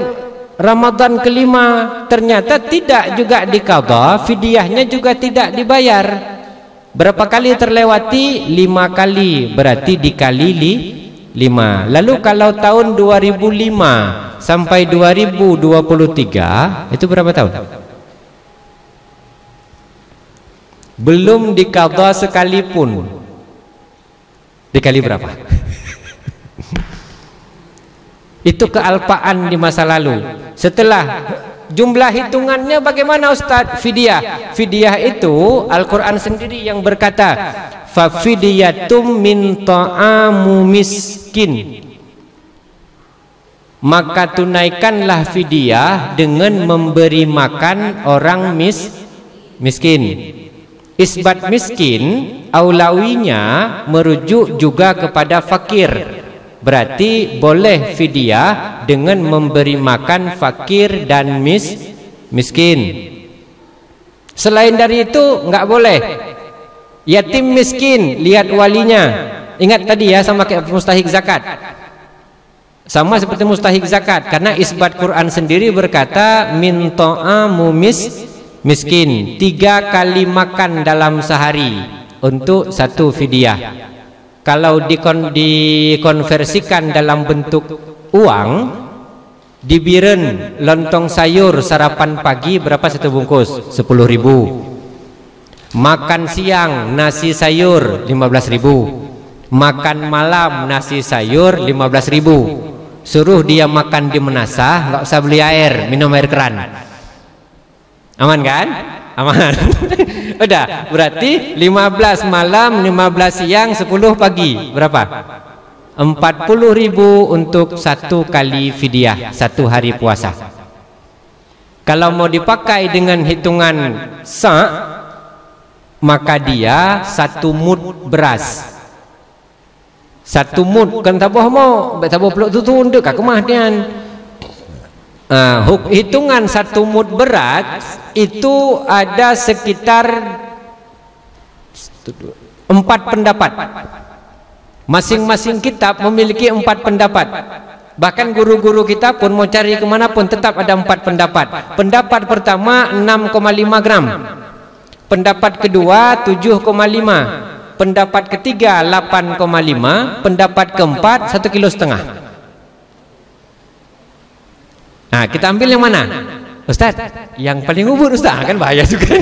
Ramadan kelima, ternyata tidak juga diqadha, fidyahnya juga tidak dibayar. Berapa kali terlewati? 5 kali, berarti dikali 5. Lalu kalau tahun 2005 sampai 2023, itu berapa tahun? Belum diqadha sekalipun. Dikali berapa? Itu kealpaan di masa lalu. Setelah jumlah hitungannya bagaimana Ustaz? Fidyah. Fidyah itu Al-Quran sendiri yang berkata, fa fidyatum min ta'amu miskin. Maka tunaikanlah fidyah dengan memberi makan orang miskin. Isbat miskin aulawinya merujuk juga kepada fakir. Berarti boleh fidyah dengan memberi makan fakir dan miskin. Selain dari itu enggak boleh. Yatim miskin, lihat walinya. Ingat tadi ya, sama kayak mustahik zakat. Sama seperti mustahik zakat, karena isbat Quran sendiri berkata min ta'amu miskin, 3 kali makan dalam sehari untuk 1 fidyah. Kalau dikonversikan dalam bentuk uang, di Biren lontong sayur sarapan pagi berapa 1 bungkus? 10.000. Makan siang nasi sayur 15.000. Makan malam nasi sayur 15.000. Suruh dia makan di Menasah, nggak usah beli air, minum air keran. Aman kan? Aman. Udah, berarti 15 malam, 15 siang, 10 pagi. Berapa? 40.000 untuk 1 kali fidyah, 1 hari puasa. Kalau mau dipakai dengan hitungan sa', maka dia 1 mud beras. 1 mud kan tabuh mau, tabuh peluk tu untuk kemahdian. Hitungan 1 mud berat itu ada sekitar 4 pendapat. Masing-masing kitab memiliki 4 pendapat. Bahkan guru-guru kita pun mau cari kemanapun tetap ada 4 pendapat. Pendapat pertama 6,5 gram. Pendapat kedua 7,5. Pendapat ketiga 8,5. Pendapat keempat 1,5 kilo. Nah, kita ambil yang mana? Ustaz, yang paling ubur Ustaz, kan bahaya juga.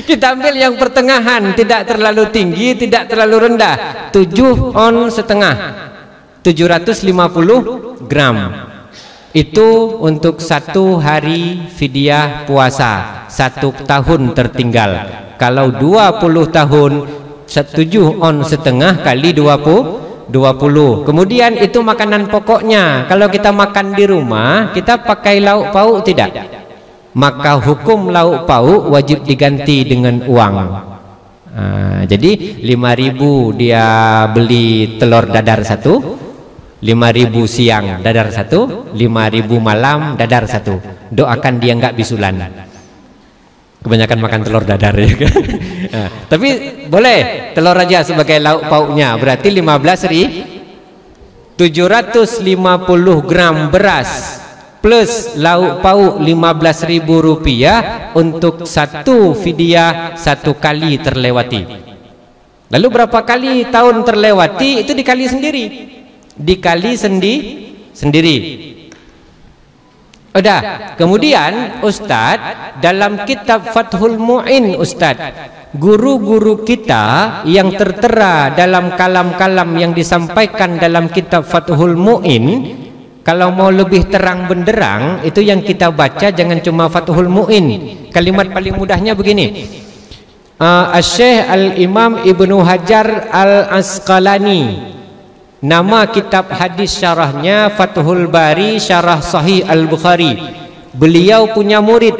Kita ambil yang pertengahan, tidak terlalu tinggi, tidak terlalu rendah. 7,5 on, 750 gram. Itu untuk 1 hari fidyah puasa, 1 tahun tertinggal. Kalau 20 tahun, 7,5 on kali 20. Kemudian itu makanan pokoknya. Kalau kita makan di rumah, kita pakai lauk pauk tidak? maka hukum lauk pauk wajib diganti dengan uang. Jadi 5.000 dia beli telur dadar 1, 5.000 siang dadar 1, 5.000 malam dadar 1. Doakan dia enggak bisulan. Kebanyakan makan telur dadar ya kan? Tapi boleh telur aja sebagai lauk pauknya, berarti 750 gram beras plus lauk pauk 15.000 rupiah untuk satu fidyah satu kali terlewati. Lalu berapa kali tahun terlewati itu dikali sendiri, sendiri. Udah. Kemudian Ustadz dalam kitab Fathul Mu'in, Ustadz, guru-guru kita yang tertera dalam kalam-kalam yang disampaikan dalam kitab Fathul Mu'in, kalau mau lebih terang benderang itu yang kita baca jangan cuma Fathul Mu'in. Kalimat paling mudahnya begini, Asy-Syaikh Al-Imam Ibnu Hajar Al-Asqalani, nama kitab hadis syarahnya Fathul Bari Syarah Sahih Al-Bukhari. Beliau punya murid,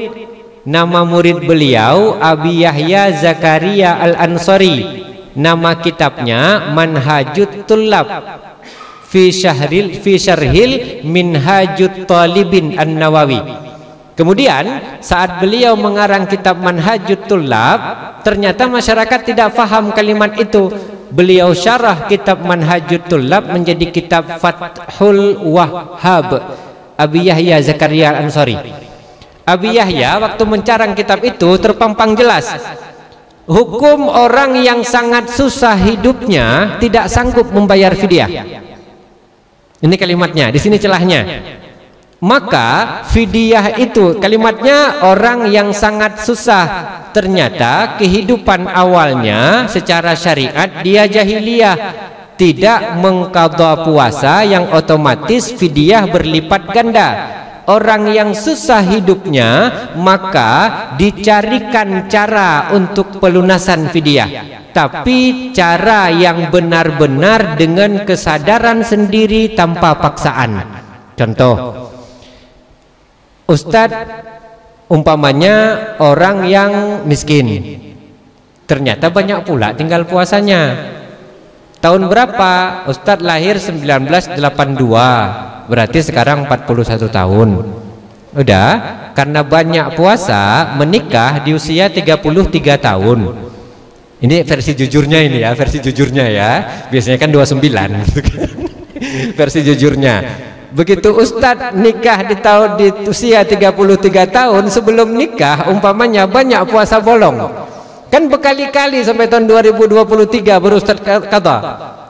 nama murid beliau Abi Yahya Zakaria Al-Ansari. Nama kitabnya Manhajut Tullab fi syarhil Minhajut Talibin An-Nawawi. Kemudian saat beliau mengarang kitab Manhajut Tullab, ternyata masyarakat tidak faham kalimat itu. Beliau syarah kitab Manhajut Tullab menjadi kitab Fathul Wahhab Abi Yahya Zakaria Al-Ansari. Abi Yahya waktu mencarang kitab itu terpampang jelas, hukum orang yang sangat susah hidupnya tidak sanggup membayar fidyah. Ini kalimatnya, di sini celahnya. Maka fidyah itu kalimatnya orang yang sangat susah. Ternyata kehidupan awalnya secara syariat dia jahiliyah, tidak mengqadha puasa yang otomatis fidyah berlipat ganda. Orang yang susah hidupnya maka dicarikan cara untuk pelunasan fidyah, tapi cara yang benar-benar dengan kesadaran sendiri tanpa paksaan. Contoh, Ustadz umpamanya orang yang miskin, ternyata banyak pula tinggal puasanya. Tahun berapa? Ustadz lahir 1982, berarti sekarang 41 tahun. Udah, karena banyak puasa menikah di usia 33 tahun. Ini versi jujurnya ini ya, versi jujurnya ya. Biasanya kan 29 gitu kan. Versi jujurnya. Begitu Ustadz nikah di usia 33 tahun, sebelum nikah umpamanya banyak puasa bolong. Kan berkali-kali sampai tahun 2023 baru Ustadz kata.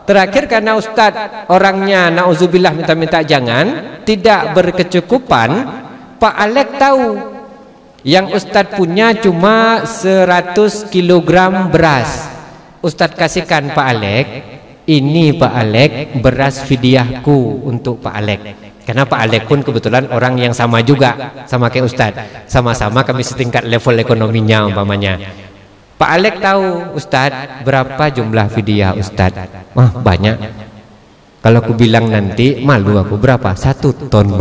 Terakhir karena Ustadz orangnya na'udzubillah minta-minta jangan, tidak berkecukupan, Pak Alek tahu yang Ustadz punya cuma 100 kg beras. Ustadz kasihkan Pak Alek, ini Pak Alek beras fidyahku untuk Pak Alek. Karena Pak Alek pun kebetulan orang yang sama juga, sama kayak Ustadz, sama-sama kami setingkat level ekonominya umpamanya. Pak Alek tahu, Ustadz berapa jumlah fidyah Ustadz? Wah banyak. Kalau aku bilang nanti malu aku, berapa? 1 ton.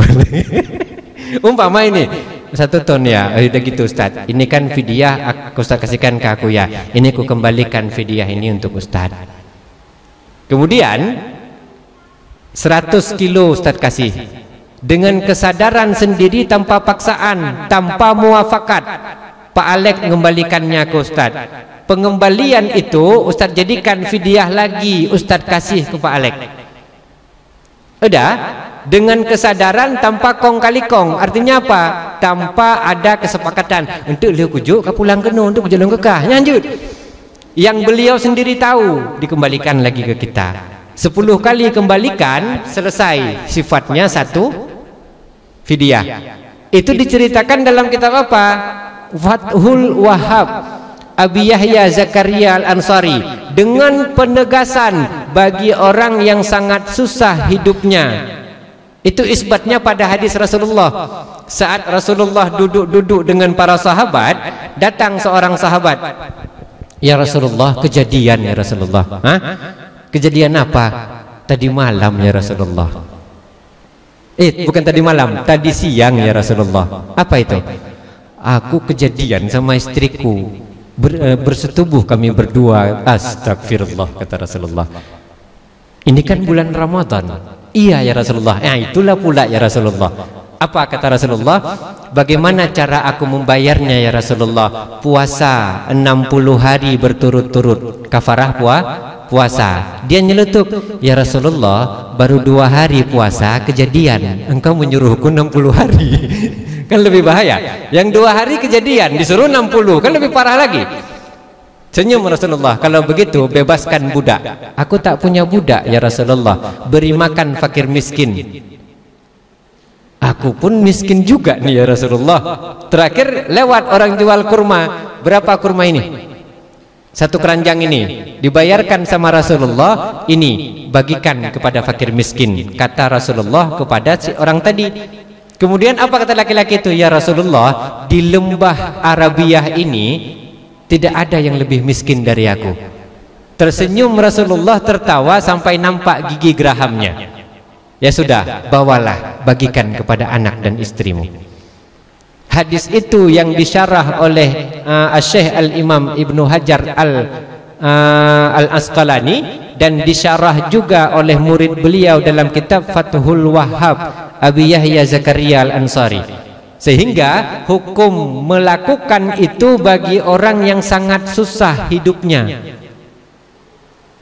Umpama ini 1 ton ya, udah gitu Ustadz. Ini kan fidyah Ustadz kasihkan ke aku ya. Ini aku kembalikan fidyah ini untuk Ustadz. Kemudian 100 kilo Ustadz kasih dengan kesadaran sendiri tanpa paksaan, tanpa muafakat. Pak Alek mengembalikannya ke Ustadz. Pengembalian itu Ustadz jadikan fidyah lagi, Ustadz kasih ke Pak Alek. Udah, dengan kesadaran tanpa kong kali kong. Artinya apa? Tanpa ada kesepakatan untuk liu kujuk ke pulang kena untuk berjalan kekah. Lanjut. Yang beliau sendiri tahu dikembalikan lagi ke kita. 10 kali kembalikan, selesai. Sifatnya 1 fidyah. Itu diceritakan dalam kitab apa? Fathul Wahhab Abi Yahya Zakaria Al-Ansari, dengan penegasan bagi orang yang sangat susah hidupnya. Itu isbatnya pada hadis Rasulullah. Saat Rasulullah duduk-duduk dengan para sahabat, datang seorang sahabat, ya Rasulullah, kejadian ya Rasulullah. Hah? Kejadian apa? Tadi malam ya Rasulullah. Bukan tadi malam, tadi siang ya Rasulullah. Apa itu? aku kejadian sama istriku, bersetubuh kami berdua. Astagfirullah, kata Rasulullah. Ini kan bulan Ramadan. Iya ya Rasulullah. Itulah pula ya Rasulullah. Apa kata Rasulullah? Bagaimana cara aku membayarnya ya Rasulullah? Puasa 60 hari berturut-turut, kafarah puasa. Dia nyeletuk, ya Rasulullah, baru 2 hari puasa kejadian, engkau menyuruhku 60 hari. Kan lebih bahaya. Yang 2 hari kejadian disuruh 60, kan lebih parah lagi. Senyum Rasulullah, kalau begitu bebaskan budak. Aku tak punya budak ya Rasulullah, beri makan fakir miskin. Aku pun miskin juga nih ya Rasulullah. Terakhir lewat orang jual kurma. Berapa kurma ini? 1 keranjang ini dibayarkan sama Rasulullah, ini bagikan kepada fakir miskin, kata Rasulullah kepada si orang tadi. Kemudian apa kata laki-laki itu? Ya Rasulullah, di lembah Arabiah ini tidak ada yang lebih miskin dari aku. Tersenyum Rasulullah, tertawa sampai nampak gigi gerahamnya. Ya sudah, bawalah, bagikan kepada anak dan istrimu. Hadis itu yang disyarah oleh Syekh Al-Imam Ibnu Hajar Al-Asqalani dan disyarah juga oleh murid beliau dalam kitab Fathul Wahhab, Abi Yahya Zakaria Al-Ansari. Sehingga hukum melakukan itu bagi orang yang sangat susah hidupnya.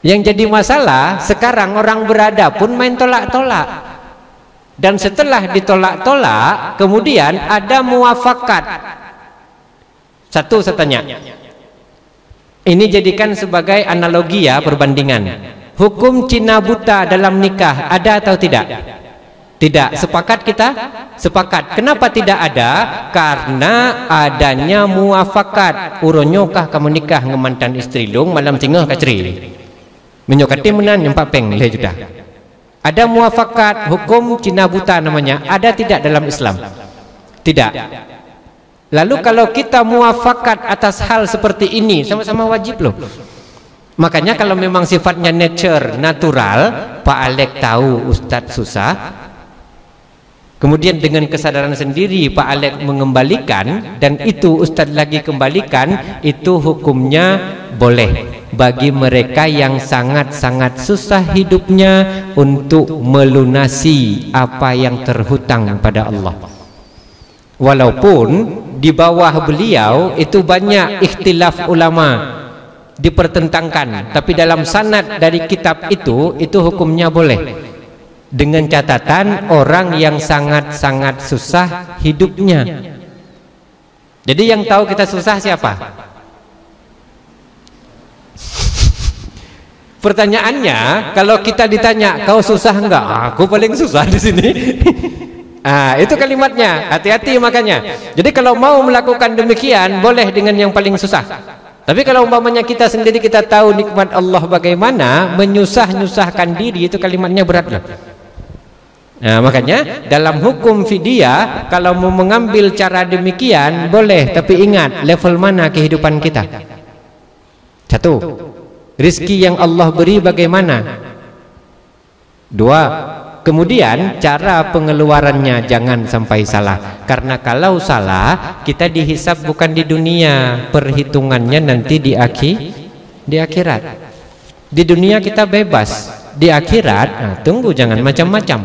Yang jadi masalah sekarang, orang beradab pun main tolak-tolak. Dan setelah ditolak-tolak, kemudian ada muafakat. Satu saya tanya, ini jadikan sebagai analogi ya, perbandingan. Hukum Cina buta dalam nikah ada atau tidak? Tidak. Sepakat kita? Sepakat. Kenapa tidak ada? Karena adanya muafakat. Uronyokah kamu nikah ngemantan istri long malam tinggal kacri. Menyokati menan yang papeng le judah. Ada muafakat, hukum Cina buta namanya. Ada tidak dalam Islam? Tidak. Lalu kalau kita muafakat atas hal seperti ini, sama-sama wajib loh. Makanya kalau memang sifatnya nature, natural, Pak Alek tahu Ustadz susah, kemudian dengan kesadaran sendiri Pak Alek mengembalikan, dan itu Ustadz lagi kembalikan, itu hukumnya boleh bagi mereka yang sangat-sangat susah hidupnya untuk melunasi apa yang terhutang pada Allah. Walaupun di bawah beliau itu banyak ikhtilaf ulama, dipertentangkan, tapi dalam sanad dari kitab itu hukumnya boleh, dengan catatan orang yang sangat-sangat susah hidupnya. Jadi yang tahu kita susah siapa? Pertanyaannya, kalau kita ditanya, kau susah enggak? Aku paling susah di sini. Itu kalimatnya. Hati-hati makanya. Jadi kalau mau melakukan demikian, boleh dengan yang paling susah. Tapi kalau umpamanya kita sendiri kita tahu nikmat Allah bagaimana, menyusah-nyusahkan diri, itu kalimatnya berat loh. Makanya dalam hukum fidyah, kalau mau mengambil cara demikian boleh, tapi ingat level mana kehidupan kita. Satu, rizki yang Allah beri bagaimana? 2, kemudian cara pengeluarannya jangan sampai salah. Karena kalau salah, kita dihisab bukan di dunia, perhitungannya nanti di akhirat. Di dunia kita bebas, di akhirat tunggu, jangan macam-macam.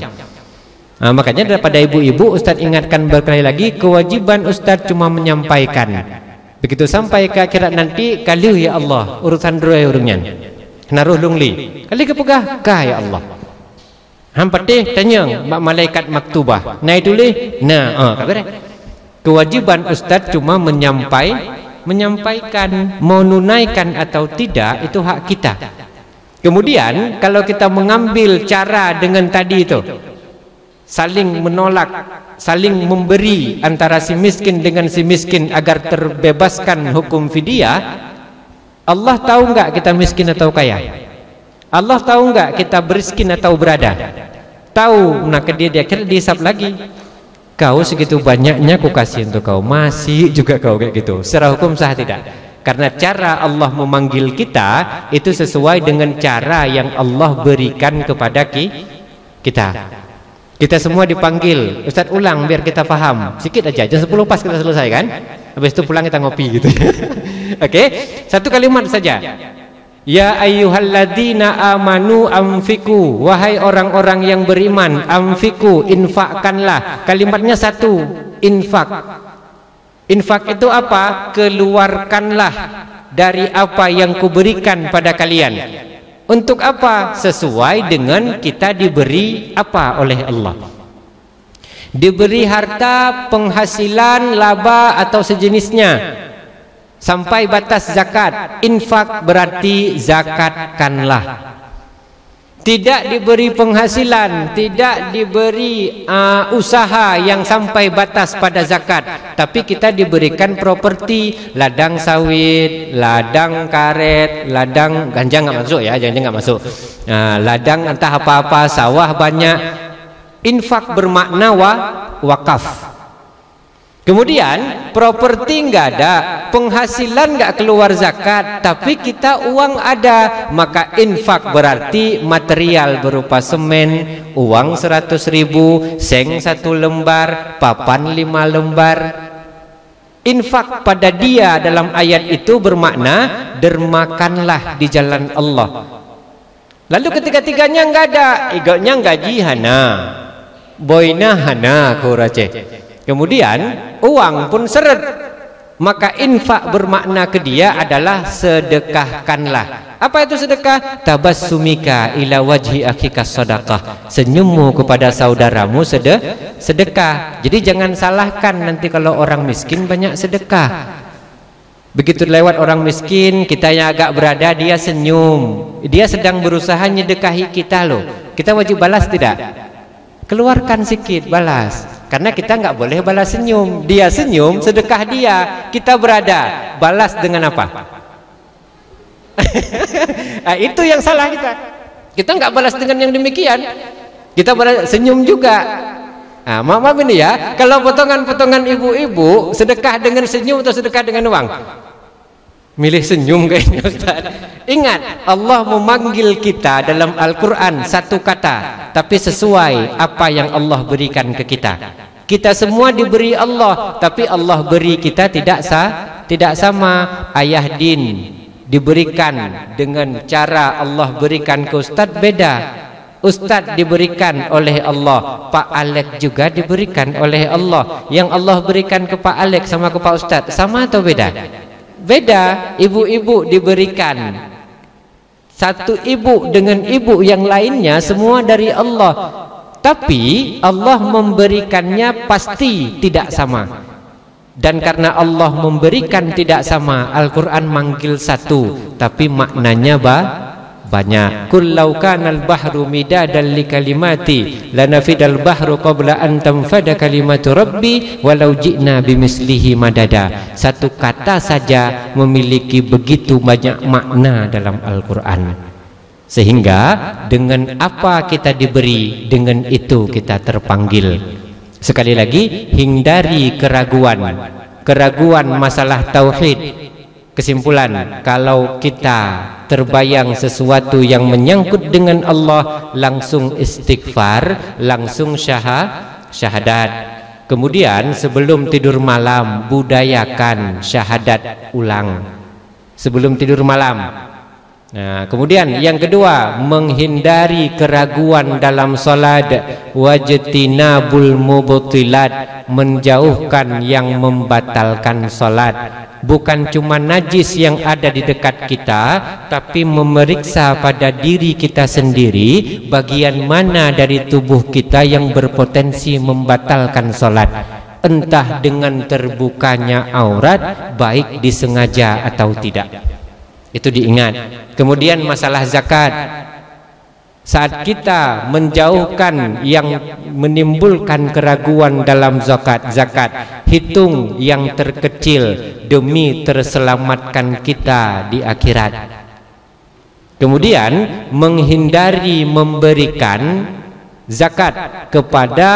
Makanya daripada ibu-ibu, Ustadz ingatkan berkali lagi, kewajiban Ustadz cuma menyampaikan. Begitu sampai ke akhirat nanti, kaliu ya Allah urusan dua urungnya naruh lungli kali kepegah kah ya Allah hampatih tanya mbak malaikat maktubah nah itu leh kewajiban Ustadz cuma menyampaikan, mau nunaikan atau tidak itu hak kita. Kemudian kalau kita mengambil cara dengan tadi itu, saling menolak, saling memberi antara si miskin dengan si miskin agar terbebaskan hukum fidyah. Allah tahu enggak kita miskin atau kaya? Allah tahu enggak kita beriskin atau berada? Tahu. Nah dia akhirnya dihisab lagi. Kau segitu banyaknya ku kasih untuk kau, masih juga kau kayak gitu. Secara hukum sah tidak? Karena cara Allah memanggil kita itu sesuai dengan cara yang Allah berikan kepada kita. Kita semua dipanggil, Ustadz ulang biar kita paham. Sikit aja, jam 10 pas kita selesai kan? Habis itu pulang kita ngopi gitu. Oke, satu kalimat saja. Ya ayyuhalladzina amanu amfiku, wahai orang-orang yang beriman, amfiku, infakkanlah. Kalimatnya satu, infak. Infak itu apa? Keluarkanlah dari apa yang kuberikan pada kalian. Untuk apa? Sesuai dengan kita diberi apa oleh Allah. Diberi harta, penghasilan, laba atau sejenisnya sampai batas zakat. Infak berarti zakatkanlah. Tidak diberi penghasilan, tidak diberi usaha yang sampai batas pada zakat, tapi kita diberikan properti, ladang sawit, ladang karet, ladang ganja nggak masuk ya, ganja nggak masuk. Ladang entah apa-apa, sawah banyak. Infak bermakna wakaf. Kemudian properti nggak ada, penghasilan nggak keluar zakat, tapi kita uang ada, maka infak berarti material berupa semen, uang 100.000, seng 1 lembar, papan 5 lembar. Infak pada dia dalam ayat itu bermakna dermakanlah di jalan Allah. Lalu ketiga-tiganya nggak ada, iganya gaji hana, boina hana kurace. Kemudian uang pun seret, maka infak bermakna ke dia adalah sedekahkanlah. Apa itu sedekah? Tabassumika ila wajhi akhika sadaqah, senyummu kepada saudaramu sedekah. Jadi jangan salahkan nanti kalau orang miskin banyak sedekah. Begitu lewat orang miskin, kita yang agak berada, dia senyum, dia sedang berusaha nyedekahi kita loh. Kita wajib balas tidak? Keluarkan sedikit, balas. Karena kita nggak boleh balas senyum. Dia senyum, sedekah dia. Kita berada, balas dengan apa? Itu yang salah kita. Kita nggak balas dengan yang demikian. Kita balas senyum juga. Maaf ini ya. Kalau potongan-potongan ibu-ibu, sedekah dengan senyum atau sedekah dengan uang? Milih senyum kayaknya Ustaz. Ingat, Allah memanggil kita dalam Al-Quran satu kata, tapi sesuai apa yang Allah berikan ke kita. Kita semua diberi Allah, tapi Allah beri kita tidak sama. Ayah Din diberikan dengan cara Allah berikan ke Ustaz beda. Ustaz diberikan oleh Allah, Pak Alek juga diberikan oleh Allah. Yang Allah berikan ke Pak Alek sama ke Pak Ustaz sama atau beda? Beda. Ibu-ibu diberikan, satu ibu dengan ibu yang lainnya semua dari Allah, tapi Allah memberikannya pasti tidak sama. Dan karena Allah memberikan tidak sama, Al-Quran manggil satu, tapi maknanya banyak. Qul law kanal bahru midadan likalimati lanafidal bahru qabla an tanfada kalimatu rabbi walau ji'na bimislihi madada. Satu kata saja memiliki begitu banyak makna dalam Al-Quran, sehingga dengan apa kita diberi, dengan itu kita terpanggil. Sekali lagi, hindari keraguan masalah tauhid. Kesimpulan, kalau kita terbayang sesuatu yang menyangkut dengan Allah, langsung istighfar, langsung syahadat. Kemudian sebelum tidur malam, budayakan syahadat ulang sebelum tidur malam. Nah, kemudian yang kedua, menghindari keraguan dalam salat, wajtinabul mubtilat, menjauhkan yang membatalkan salat. Bukan cuma najis yang ada di dekat kita, tapi memeriksa pada diri kita sendiri bagian mana dari tubuh kita yang berpotensi membatalkan salat, entah dengan terbukanya aurat, baik disengaja atau tidak. Itu diingat. Kemudian masalah zakat, saat kita menjauhkan yang menimbulkan keraguan dalam zakat, hitung yang terkecil demi terselamatkan kita di akhirat. Kemudian menghindari memberikan zakat kepada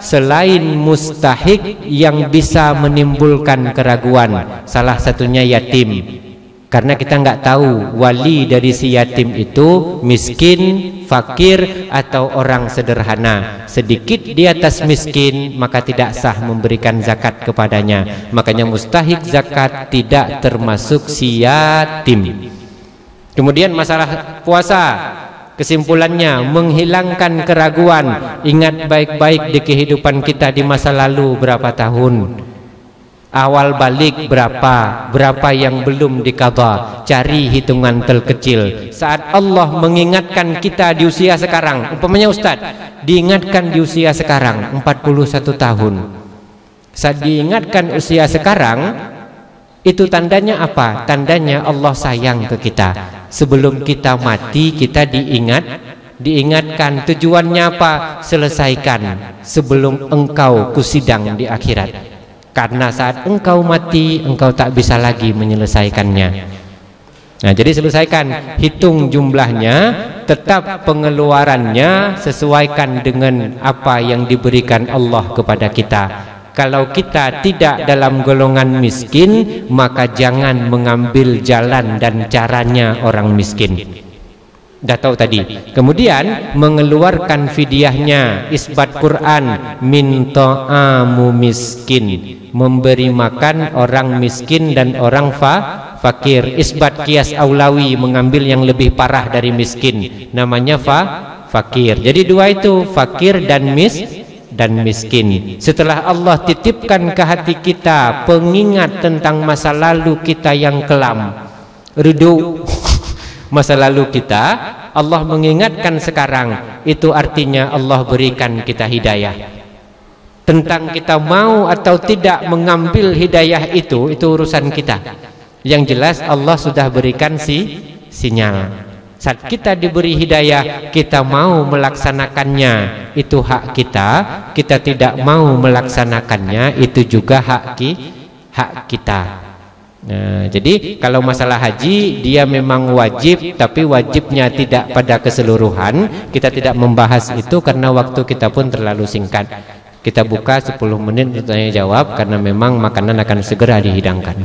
selain mustahik yang bisa menimbulkan keraguan, salah satunya yatim. Karena kita nggak tahu wali dari si yatim itu miskin, fakir, atau orang sederhana. Sedikit di atas miskin, maka tidak sah memberikan zakat kepadanya. Makanya mustahik zakat tidak termasuk si yatim. Kemudian masalah puasa, kesimpulannya menghilangkan keraguan. Ingat baik-baik di kehidupan kita di masa lalu berapa tahun, awal balik berapa yang belum dikadha. Cari hitungan terkecil. Saat Allah mengingatkan kita di usia sekarang, umpamanya Ustaz diingatkan di usia sekarang 41 tahun. Saat diingatkan usia sekarang, itu tandanya apa? Tandanya Allah sayang ke kita. Sebelum kita mati kita diingatkan. Tujuannya apa? Selesaikan sebelum engkau kusidang di akhirat. Karena saat engkau mati, engkau tak bisa lagi menyelesaikannya. Nah, jadi selesaikan, hitung jumlahnya, tetap pengeluarannya sesuaikan dengan apa yang diberikan Allah kepada kita. Kalau kita tidak dalam golongan miskin, maka jangan mengambil jalan dan caranya orang miskin. Dah tahu tadi. Kemudian mengeluarkan fidyahnya, isbat Quran, min ta'amu miskin, memberi makan orang miskin dan orang fakir. Isbat qiyas aulawi, mengambil yang lebih parah dari miskin, namanya fakir. Jadi dua itu, fakir dan miskin. Setelah Allah titipkan ke hati kita pengingat tentang masa lalu kita yang kelam, ridho masa lalu kita, Allah mengingatkan sekarang, itu artinya Allah berikan kita hidayah. Tentang kita mau atau tidak mengambil hidayah itu urusan kita. Yang jelas Allah sudah berikan sinyal. Saat kita diberi hidayah, kita mau melaksanakannya, itu hak kita. Kita tidak mau melaksanakannya, itu juga hak kita. Nah, jadi kalau masalah haji, dia memang wajib, tapi wajibnya tidak pada keseluruhan. Kita tidak membahas itu karena waktu kita pun terlalu singkat. Kita buka 10 menit untuk tanya jawab, karena memang makanan akan segera dihidangkan.